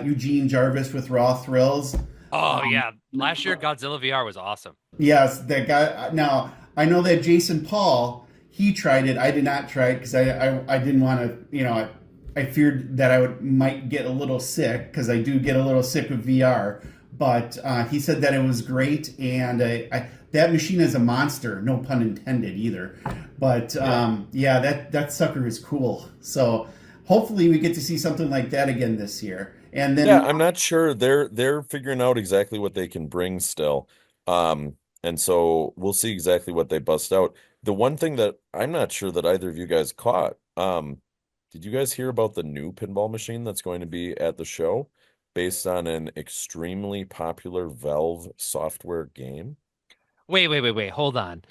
Eugene Jarvis with Raw Thrills. Oh yeah, last year Godzilla VR was awesome. Yes, that guy. Now I know that Jason Paul, he tried it. I did not try it because I didn't want to. I feared that might get a little sick because I do get a little sick with VR. But he said that it was great, and that machine is a monster. No pun intended either. But that sucker is cool. So hopefully we get to see something like that again this year. And then I'm not sure. They're figuring out exactly what they can bring still. And so we'll see exactly what they bust out. The one thing that I'm not sure that either of you guys caught, did you guys hear about the new pinball machine that's going to be at the show based on an extremely popular Valve software game? Wait. Hold on.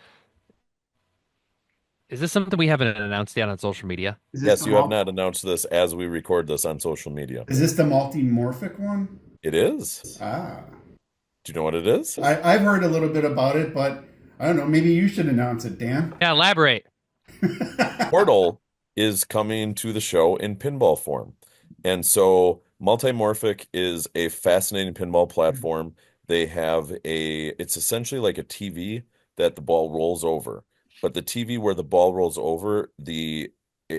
Is this something we haven't announced yet on social media? Yes, you have not announced this as we record this on social media. Is this the multimorphic one? It is. Ah. Do you know what it is? I've heard a little bit about it, but I don't know. Maybe you should announce it, Dan. Yeah, elaborate. Portal is coming to the show in pinball form. And so Multimorphic is a fascinating pinball platform. It's essentially like a TV that the ball rolls over. But the TV where the ball rolls over,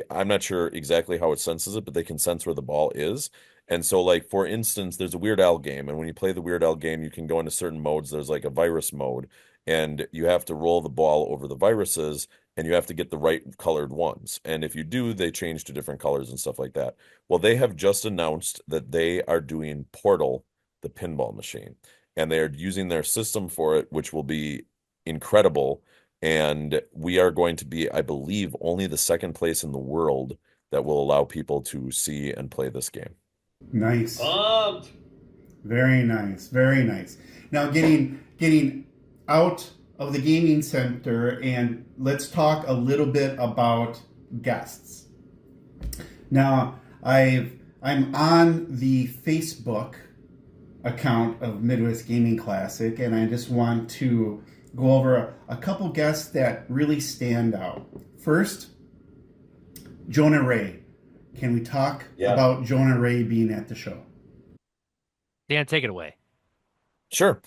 I'm not sure exactly how it senses it, but they can sense where the ball is. And so, like, for instance, there's a Weird Al game. And when you play the Weird Al game, you can go into certain modes. There's like a virus mode. And you have to roll the ball over the viruses, and you have to get the right colored ones. And if you do, they change to different colors and stuff like that. Well, they have just announced that they are doing Portal, the pinball machine. And they are using their system for it, which will be incredible. And we are going to be, I believe, only the second place in the world that will allow people to see and play this game. Nice. Pumped. Very nice. Very nice. Now getting out of the gaming center, and let's talk a little bit about guests. Now, I'm on the Facebook account of Midwest Gaming Classic, and I just want to go over a couple guests that really stand out. First, Jonah Ray. Can we talk about Jonah Ray being at the show? Dan, take it away. Sure.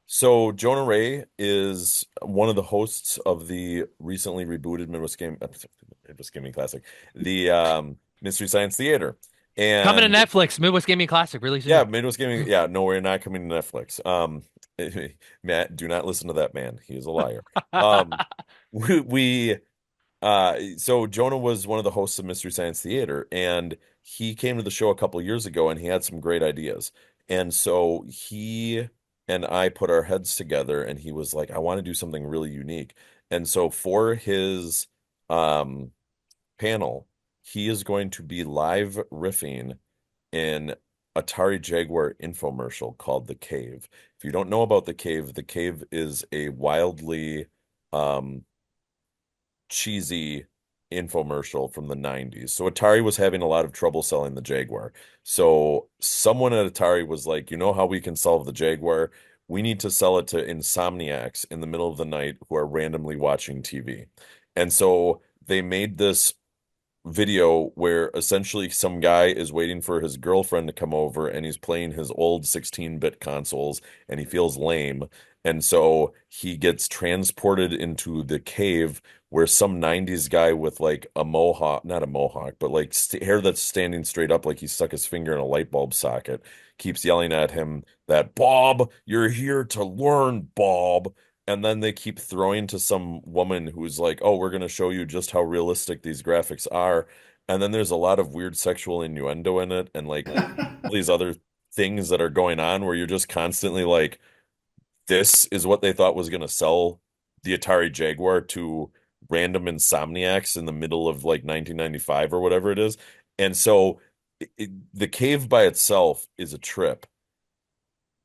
So Jonah Ray is one of the hosts of the recently rebooted Midwest Gaming Classic, the Mystery Science Theater. And coming to Netflix, Midwest Gaming Classic, really soon. Yeah, Midwest Gaming. Yeah, no, we're not coming to Netflix. Matt, do not listen to that man. He is a liar. So Jonah was one of the hosts of Mystery Science Theater, and he came to the show a couple years ago, and he had some great ideas. And so he and I put our heads together, and he was like, I want to do something really unique. And so for his panel, he is going to be live riffing in Atari Jaguar infomercial called The Cave. If you don't know about The Cave is a wildly cheesy infomercial from the 90s. So Atari was having a lot of trouble selling the Jaguar. So someone at Atari was like, you know how we can solve the Jaguar? we need to sell it to insomniacs in the middle of the night who are randomly watching TV. And so they made this video where essentially some guy is waiting for his girlfriend to come over and he's playing his old 16-bit consoles and he feels lame. And so he gets transported into the cave where some 90s guy with like a mohawk, not a mohawk, but like st hair that's standing straight up like he stuck his finger in a light bulb socket, keeps yelling at him that, Bob, you're here to learn, Bob. And then they keep throwing to some woman who's like, oh, we're going to show you just how realistic these graphics are. And then there's a lot of weird sexual innuendo in it and like all these other things that are going on where you're just constantly like, this is what they thought was going to sell the Atari Jaguar to random insomniacs in the middle of like 1995 or whatever it is. And so the cave by itself is a trip.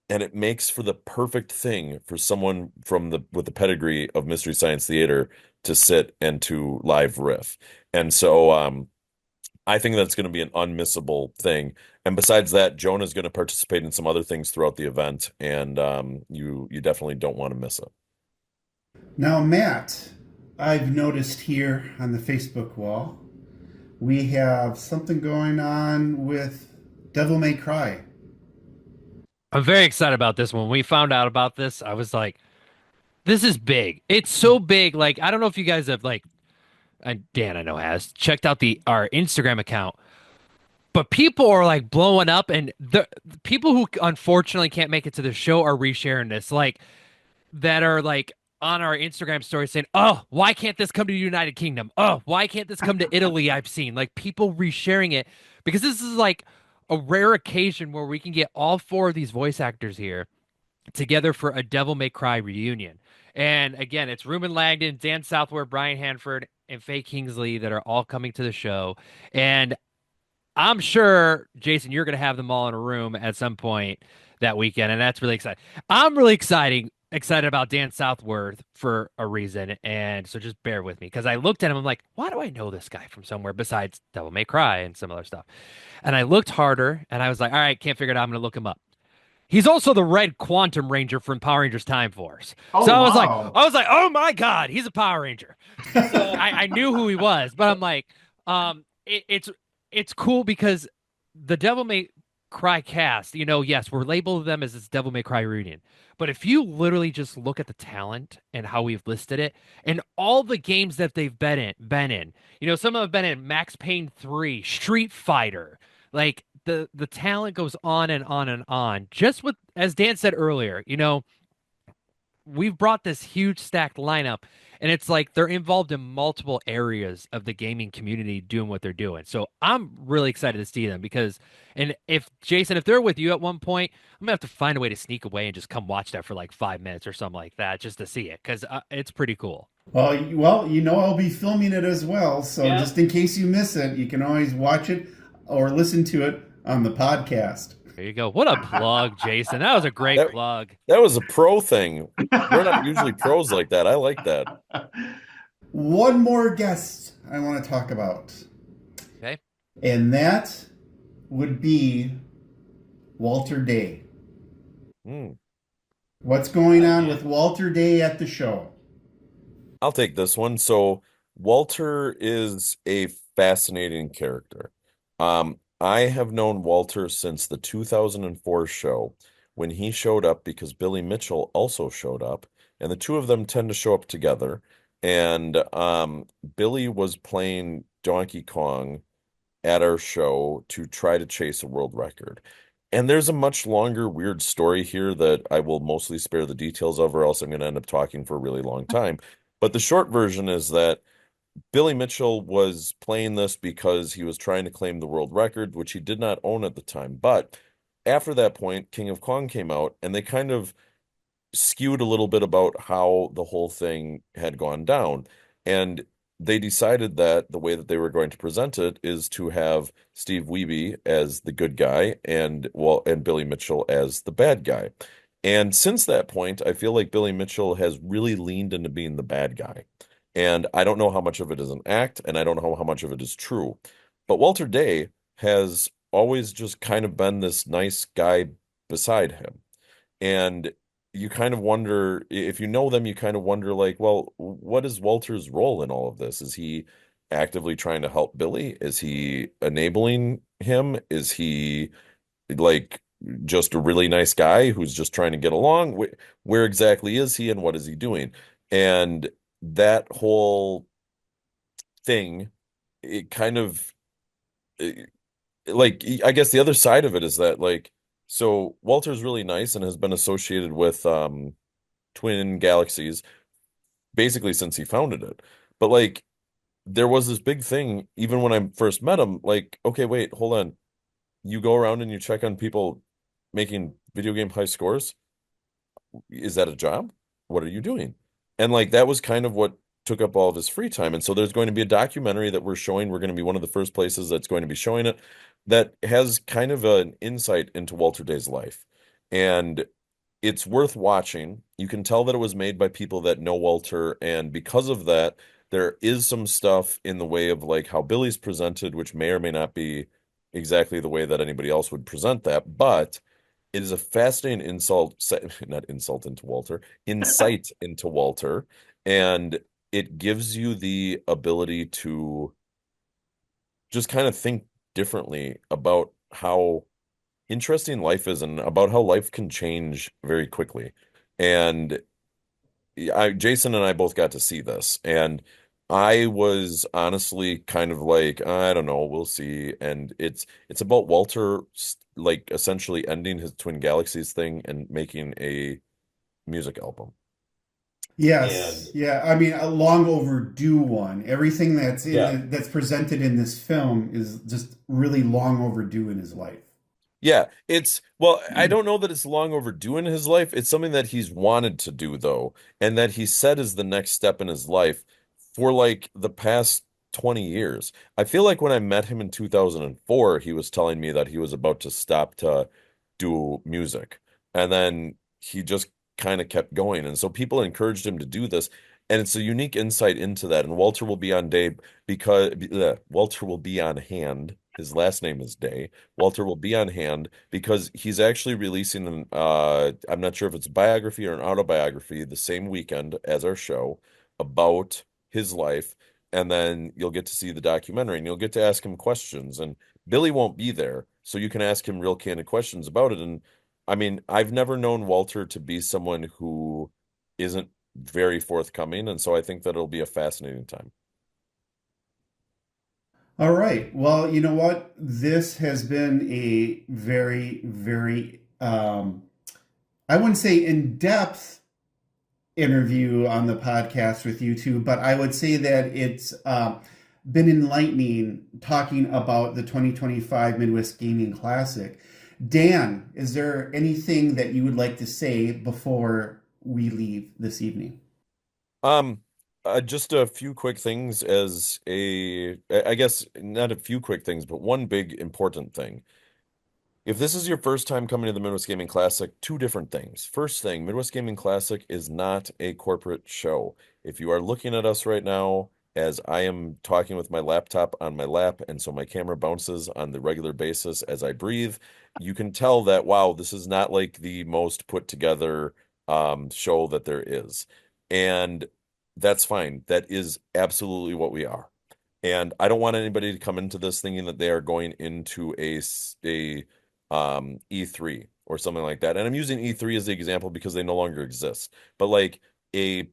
And it makes for the perfect thing for someone with the pedigree of Mystery Science Theater to sit and to live riff. And so I think that's going to be an unmissable thing. And besides that, Jonah's going to participate in some other things throughout the event, and you definitely don't want to miss it. Now, Matt, I've noticed here on the Facebook wall, we have something going on with Devil May Cry. I'm very excited about this one. When we found out about this, I was like, this is big. It's so big. Like, I don't know if you guys have like, and Dan I know has checked out our Instagram account, but people are like blowing up, and the people who unfortunately can't make it to the show are resharing this, like that are like on our Instagram story saying, oh, why can't this come to the United Kingdom? Oh, why can't this come to Italy? I've seen like people resharing it because this is like a rare occasion where we can get all four of these voice actors here together for a Devil May Cry reunion. And again, it's Ruben Langdon, Dan Southworth, Brian Hanford, and Faye Kingsley that are all coming to the show. And I'm sure, Jason, you're going to have them all in a room at some point that weekend, and that's really exciting. I'm really excited about Dan Southworth for a reason, and so just bear with me because I looked at him, I'm like, why do I know this guy from somewhere besides Devil May Cry and some other stuff? And I looked harder, and I was like, all right, can't figure it out. I'm going to look him up. He's also the Red Quantum Ranger from Power Rangers Time Force. Oh, so I wow. was like, oh my God, he's a Power Ranger. So I knew who he was, but I'm like, it's cool because the Devil May Cry cast, yes, we're labeled them as this Devil May Cry reunion. But if you literally just look at the talent and how we've listed it and all the games that they've been in, some of them have been in Max Payne 3, Street Fighter, like the talent goes on and on and on. Just with, as Dan said earlier, we've brought this huge stacked lineup, and it's like they're involved in multiple areas of the gaming community doing what they're doing. So I'm really excited to see them and if Jason, if they're with you at one point, I'm gonna have to find a way to sneak away and just come watch that for like 5 minutes or something like that just to see it because it's pretty cool. Well, I'll be filming it as well. So just in case you miss it, you can always watch it or listen to it on the podcast. There you go. What a plug, Jason. That was a great plug. That was a pro thing. We're not usually pros like that. I like that. One more guest I want to talk about. Okay. And that would be Walter Day. What's going on with Walter Day at the show? I'll take this one. So Walter is a fascinating character. I have known Walter since the 2004 show when he showed up because Billy Mitchell also showed up, and the two of them tend to show up together. And Billy was playing Donkey Kong at our show to try to chase a world record. And there's a much longer, weird story here that I will mostly spare the details of, or else I'm going to end up talking for a really long time. But the short version is that Billy Mitchell was playing this because he was trying to claim the world record, which he did not own at the time. But after that point, King of Kong came out, and they kind of skewed a little bit about how the whole thing had gone down. And they decided that the way that they were going to present it is to have Steve Wiebe as the good guy and Billy Mitchell as the bad guy. And since that point, I feel like Billy Mitchell has really leaned into being the bad guy. And I don't know how much of it is an act, and I don't know how much of it is true. But Walter Day has always just kind of been this nice guy beside him. And you kind of wonder if you know them, you kind of wonder like, well, what is Walter's role in all of this? Is he actively trying to help Billy? Is he enabling him? Is he like just a really nice guy who's just trying to get along? Where exactly is he and what is he doing? And that whole thing, it kind of like I guess the other side of it is that like so Walter's really nice and has been associated with Twin Galaxies basically since he founded it. But like there was this big thing even when I first met him, like, okay, wait, hold on. You go around and you check on people making video game high scores? Is that a job? What are you doing? And like that was kind of what took up all of his free time. And so there's going to be a documentary that we're showing. We're going to be one of the first places that's going to be showing it that has kind of an insight into Walter Day's life. And it's worth watching. You can tell that it was made by people that know Walter, and because of that, there is some stuff in the way of like how Billy's presented, which may or may not be exactly the way that anybody else would present that, but it is a fascinating not insult into Walter, insight into Walter, and it gives you the ability to just kind of think differently about how interesting life is and about how life can change very quickly. And Jason and I both got to see this, and I was honestly kind of like, I don't know, we'll see. And it's about Walter like essentially ending his Twin Galaxies thing and making a music album. Yes, And yeah. I mean, a long overdue one. Everything that's yeah, that's presented in this film is just really long overdue in his life. Yeah, well, I don't know that it's long overdue in his life. It's something that he's wanted to do though, and that he said is the next step in his life for like the past 20 years. I feel like when I met him in 2004, he was telling me that he was about to stop to do music. And then he just kind of kept going. And so people encouraged him to do this. And it's a unique insight into that. And Walter will be on day because Walter will be on hand. His last name is Day. Walter will be on hand because he's actually releasing an I'm not sure if it's a biography or an autobiography the same weekend as our show about his life. And then you'll get to see the documentary and you'll get to ask him questions. And Billy won't be there, so you can ask him real candid questions about it. And I mean, I've never known Walter to be someone who isn't very forthcoming, and so I think that it'll be a fascinating time. All right. Well, you know what? This has been a very, very, I wouldn't say in depth interview on the podcast with you two, but I would say that it's been enlightening talking about the 2025 Midwest Gaming Classic. Dan, is there anything that you would like to say before we leave this evening? Um, just a few quick things I guess not a few quick things, but one big important thing. If this is your first time coming to the Midwest Gaming Classic, two different things. First thing, Midwest Gaming Classic is not a corporate show. If you are looking at us right now, as I am talking with my laptop on my lap, and so my camera bounces on the regular basis as I breathe, you can tell that, wow, this is not like the most put together show that there is. And that's fine. That is absolutely what we are. And I don't want anybody to come into this thinking that they are going into a E3 or something like that. And I'm using E3 as the example because they no longer exist. But like a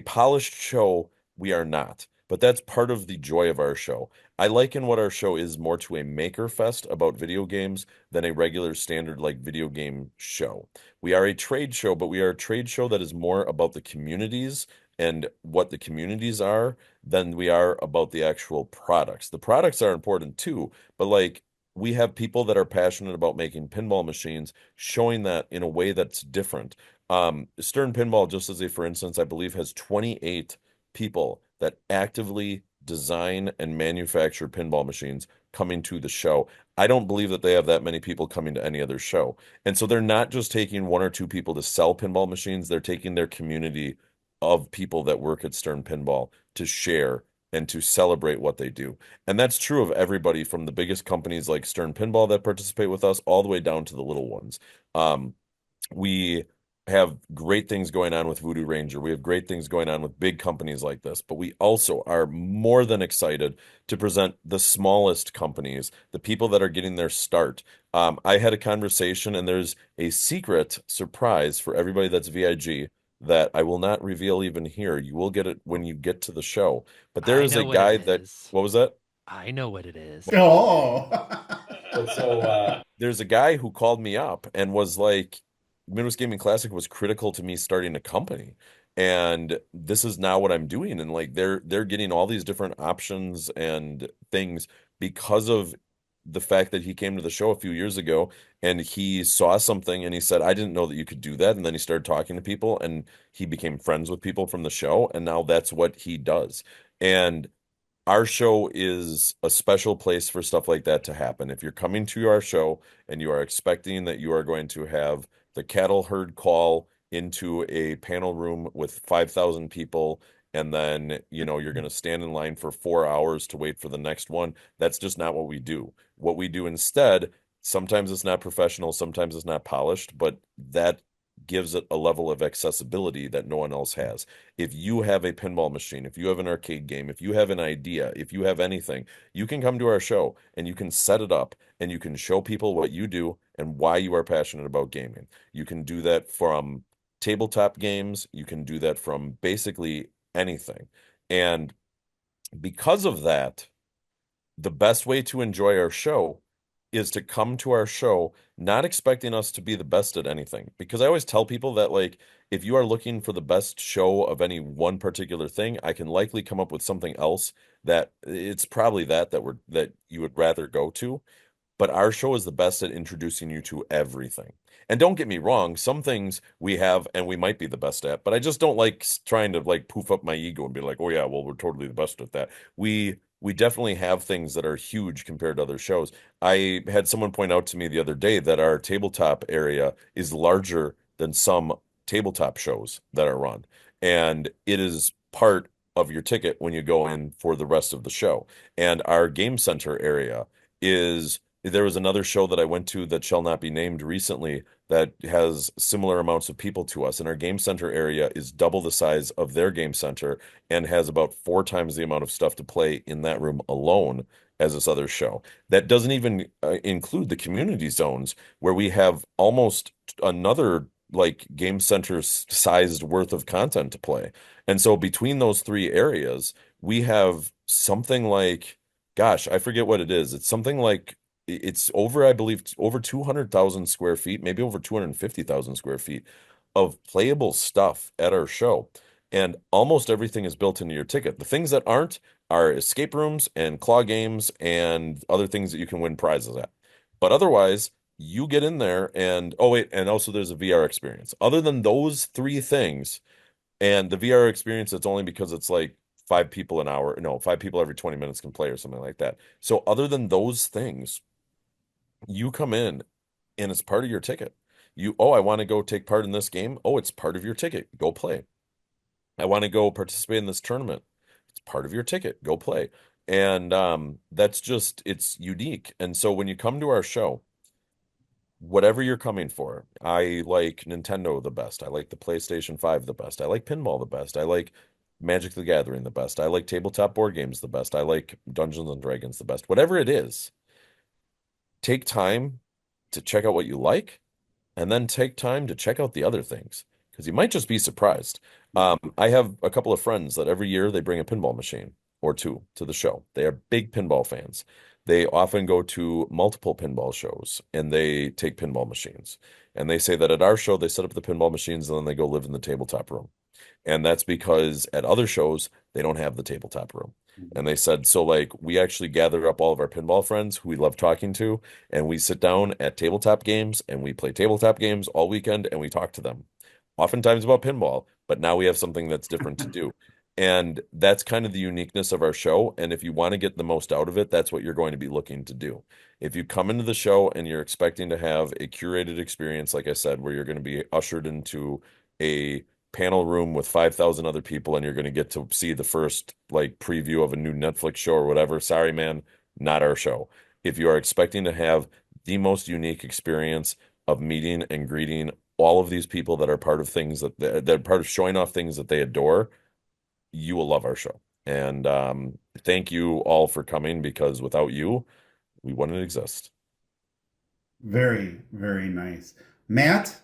polished show, we are not. But that's part of the joy of our show. I liken what our show is more to a maker fest about video games than a regular standard like video game show. We are a trade show, but we are a trade show that is more about the communities and what the communities are than we are about the actual products. The products are important too, but like we have people that are passionate about making pinball machines, showing that in a way that's different. Stern Pinball, just as a for instance, I believe has 28 people that actively design and manufacture pinball machines coming to the show. I don't believe that they have that many people coming to any other show. And so they're not just taking one or two people to sell pinball machines, they're taking their community of people that work at Stern Pinball to share and to celebrate what they do. And that's true of everybody from the biggest companies like Stern Pinball that participate with us all the way down to the little ones. We have great things going on with Voodoo Ranger. We have great things going on with big companies like this, but we also are more than excited to present the smallest companies, the people that are getting their start. I had a conversation, and there's a secret surprise for everybody that's VIG that I will not reveal even here. You will get it when you get to the show. But there I is a know what it guy that, is. what was that? I know what it is. Oh. So there's a guy who called me up and was like, Midwest Gaming Classic was critical to me starting a company. And this is now what I'm doing. And like they're getting all these different options and things because of the fact that he came to the show a few years ago and he saw something and he said, I didn't know that you could do that. And then he started talking to people and he became friends with people from the show. And now that's what he does. And our show is a special place for stuff like that to happen. If you're coming to our show and you are expecting that you are going to have the cattle herd call into a panel room with 5,000 people, and then, you're going to stand in line for 4 hours to wait for the next one, that's just not what we do. What we do instead, sometimes it's not professional, sometimes it's not polished, but that gives it a level of accessibility that no one else has. If you have a pinball machine, if you have an arcade game, if you have an idea, if you have anything, you can come to our show and you can set it up and you can show people what you do and why you are passionate about gaming. You can do that from tabletop games, you can do that from basically anything. And because of that, the best way to enjoy our show is to come to our show not expecting us to be the best at anything. Because I always tell people that, like, if you are looking for the best show of any one particular thing, I can likely come up with something else that it's probably that you would rather go to. But our show is the best at introducing you to everything. And don't get me wrong, some things we have and we might be the best at, but I just don't like trying to like poof up my ego and be like, oh yeah, well, we're totally the best at that. We definitely have things that are huge compared to other shows. I had someone point out to me the other day that our tabletop area is larger than some tabletop shows that are run. And it is part of your ticket when you go in for the rest of the show. And our game center area is there was another show that I went to that shall not be named recently that has similar amounts of people to us, and our game center area is double the size of their game center and has about 4 times the amount of stuff to play in that room alone as this other show. That doesn't even include the community zones where we have almost another like game center sized worth of content to play. And so between those three areas, we have something like, gosh, I forget what it is. It's something like it's over, I believe, over 200,000 square feet, maybe over 250,000 square feet of playable stuff at our show. And almost everything is built into your ticket. The things that aren't are escape rooms and claw games and other things that you can win prizes at. But otherwise, you get in there and, oh, wait, and also there's a VR experience. Other than those three things, and the VR experience, it's only because it's like 5 people an hour, no, 5 people every 20 minutes can play or something like that. So other than those things, you come in and it's part of your ticket. I want to go take part in this game. Oh, it's part of your ticket. Go play. I want to go participate in this tournament. It's part of your ticket. Go play. And it's unique. And so when you come to our show, whatever you're coming for, I like Nintendo the best. I like the PlayStation 5 the best. I like pinball the best. I like Magic the Gathering the best. I like tabletop board games the best. I like Dungeons and Dragons the best. Whatever it is, take time to check out what you like, and then take time to check out the other things because you might just be surprised. I have a couple of friends that every year they bring a pinball machine or two to the show. They are big pinball fans. They often go to multiple pinball shows and they take pinball machines. And they say that at our show, they set up the pinball machines and then they go live in the tabletop room. And that's because at other shows, they don't have the tabletop room. And they said, so like we actually gather up all of our pinball friends who we love talking to, and we sit down at tabletop games and we play tabletop games all weekend and we talk to them, oftentimes about pinball, but now we have something that's different to do. And that's kind of the uniqueness of our show. And if you want to get the most out of it, that's what you're going to be looking to do. If you come into the show and you're expecting to have a curated experience, like I said, where you're going to be ushered into a panel room with 5,000 other people and you're going to get to see the first like preview of a new Netflix show or whatever, sorry, man, not our show. If you are expecting to have the most unique experience of meeting and greeting all of these people that are part of things that are part of showing off things that they adore, you will love our show. And thank you all for coming, because without you, we wouldn't exist. Very, very nice. Matt,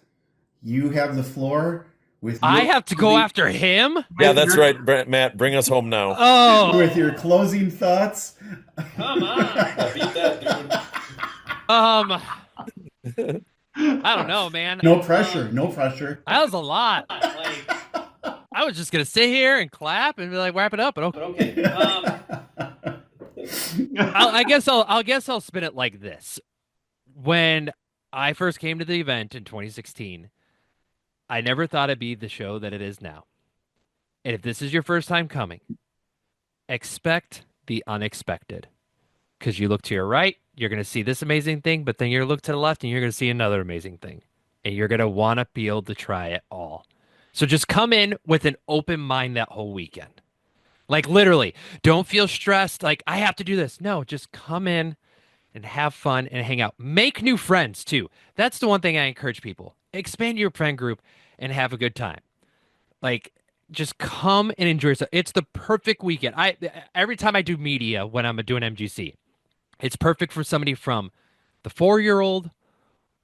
you have the floor with I have to go after him? Yeah, that's right. Matt, bring us home now. Oh. With your closing thoughts. Come on. I'll beat that, dude. I don't know, man. No pressure. No pressure. That was a lot. Like, I was just gonna sit here and clap and be like, wrap it up. But okay. okay. I guess I'll spin it like this. When I first came to the event in 2016, I never thought it'd be the show that it is now. And if this is your first time coming, expect the unexpected. Because you look to your right, you're going to see this amazing thing, but then you look to the left and you're going to see another amazing thing. And you're going to want to be able to try it all. So just come in with an open mind that whole weekend. Like literally, don't feel stressed. Like I have to do this. No, just come in and have fun and hang out. Make new friends too. That's the one thing I encourage people. Expand your friend group and have a good time. Like just come and enjoy yourself. It's the perfect weekend. Every time I do media when I'm doing MGC, it's perfect for somebody from the 4-year-old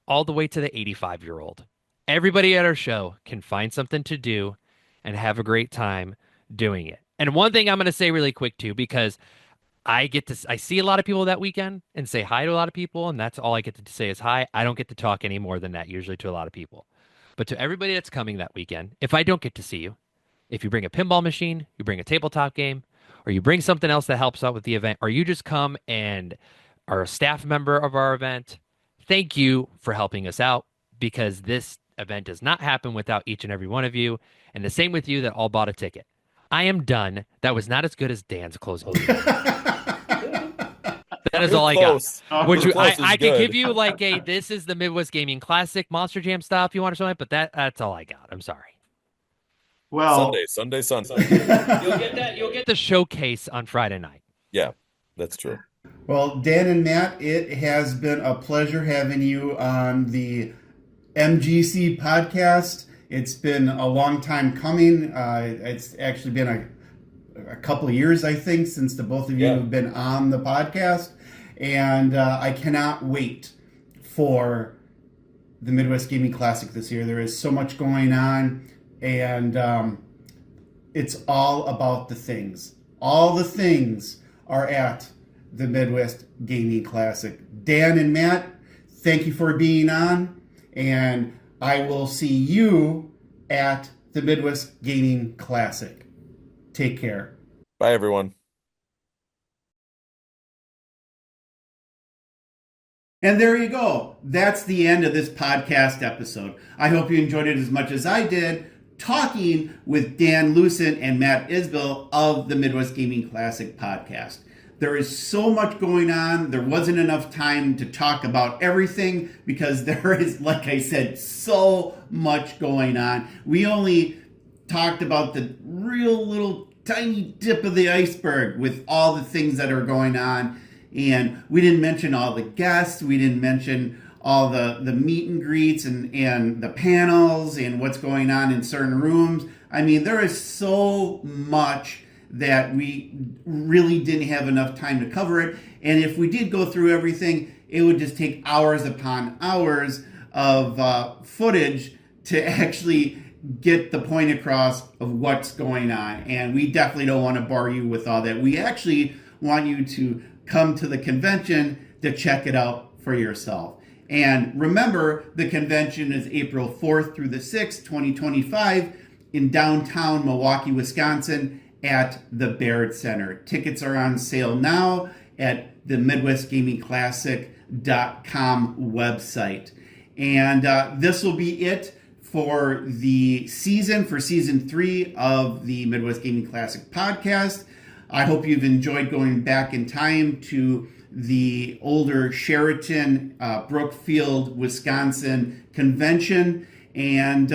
all the way to the 85-year-old. Everybody at our show can find something to do and have a great time doing it. And one thing I'm going to say really quick too, because I see a lot of people that weekend and say hi to a lot of people, and that's all I get to say is hi. I don't get to talk any more than that usually to a lot of people. But to everybody that's coming that weekend, if I don't get to see you, if you bring a pinball machine, you bring a tabletop game, or you bring something else that helps out with the event, or you just come and are a staff member of our event, thank you for helping us out, because this event does not happen without each and every one of you. And the same with you that all bought a ticket. I am done. That was not as good as Dan's closing. That is all I got. I could give you like this is the Midwest Gaming Classic Monster Jam style if you want or something, but that's all I got. I'm sorry. Well, Sunday. You'll get The showcase on Friday night. Yeah, that's true. well, Dan and Matt, it has been a pleasure having you on the MGC podcast. It's been a long time coming. It's actually been a couple of years, I think, since the both of you have been on the podcast. And I cannot wait for the Midwest Gaming Classic this year. There is so much going on, and it's all about the things. All the things are at the Midwest Gaming Classic. Dan and Matt, thank you for being on, and I will see you at the Midwest Gaming Classic. Take care. Bye, everyone. And there you go. That's the end of this podcast episode. I hope you enjoyed it as much as I did, talking with Dan Lucent and Matt Isbill of the Midwest Gaming Classic podcast. There is so much going on. There wasn't enough time to talk about everything because there is, like I said, so much going on. We only talked about the real little tiny tip of the iceberg with all the things that are going on. And we didn't mention all the guests. We didn't mention all the meet and greets and the panels and what's going on in certain rooms. I mean, there is so much that we really didn't have enough time to cover it. And if we did go through everything, it would just take hours upon hours of footage to actually get the point across of what's going on. And we definitely don't want to bore you with all that. We actually want you to come to the convention to check it out for yourself. And remember, the convention is April 4th through the 6th, 2025 in downtown Milwaukee, Wisconsin at the Baird Center. Tickets are on sale now at the MidwestGamingClassic.com website. And this will be it for the season, for season 3 of the Midwest Gaming Classic podcast. I hope you've enjoyed going back in time to the older Sheraton, Brookfield, Wisconsin convention. And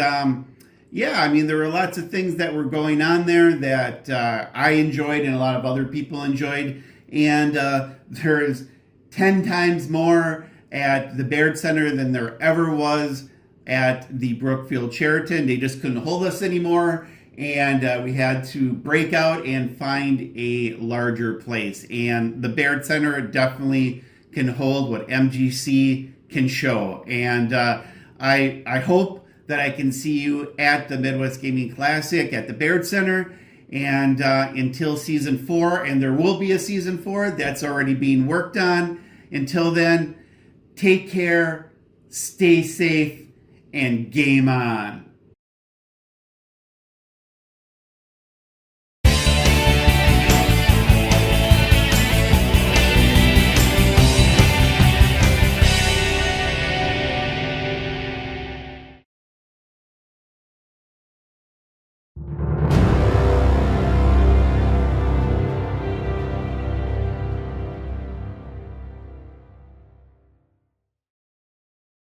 yeah, I mean, there were lots of things that were going on there that I enjoyed and a lot of other people enjoyed. And there's 10 times more at the Baird Center than there ever was at the Brookfield Sheraton. They just couldn't hold us anymore, and we had to break out and find a larger place. And the Baird Center definitely can hold what MGC can show. And I hope that I can see you at the Midwest Gaming Classic at the Baird Center. And until season 4, and there will be a season 4 that's already being worked on. Until then, take care, stay safe, and game on.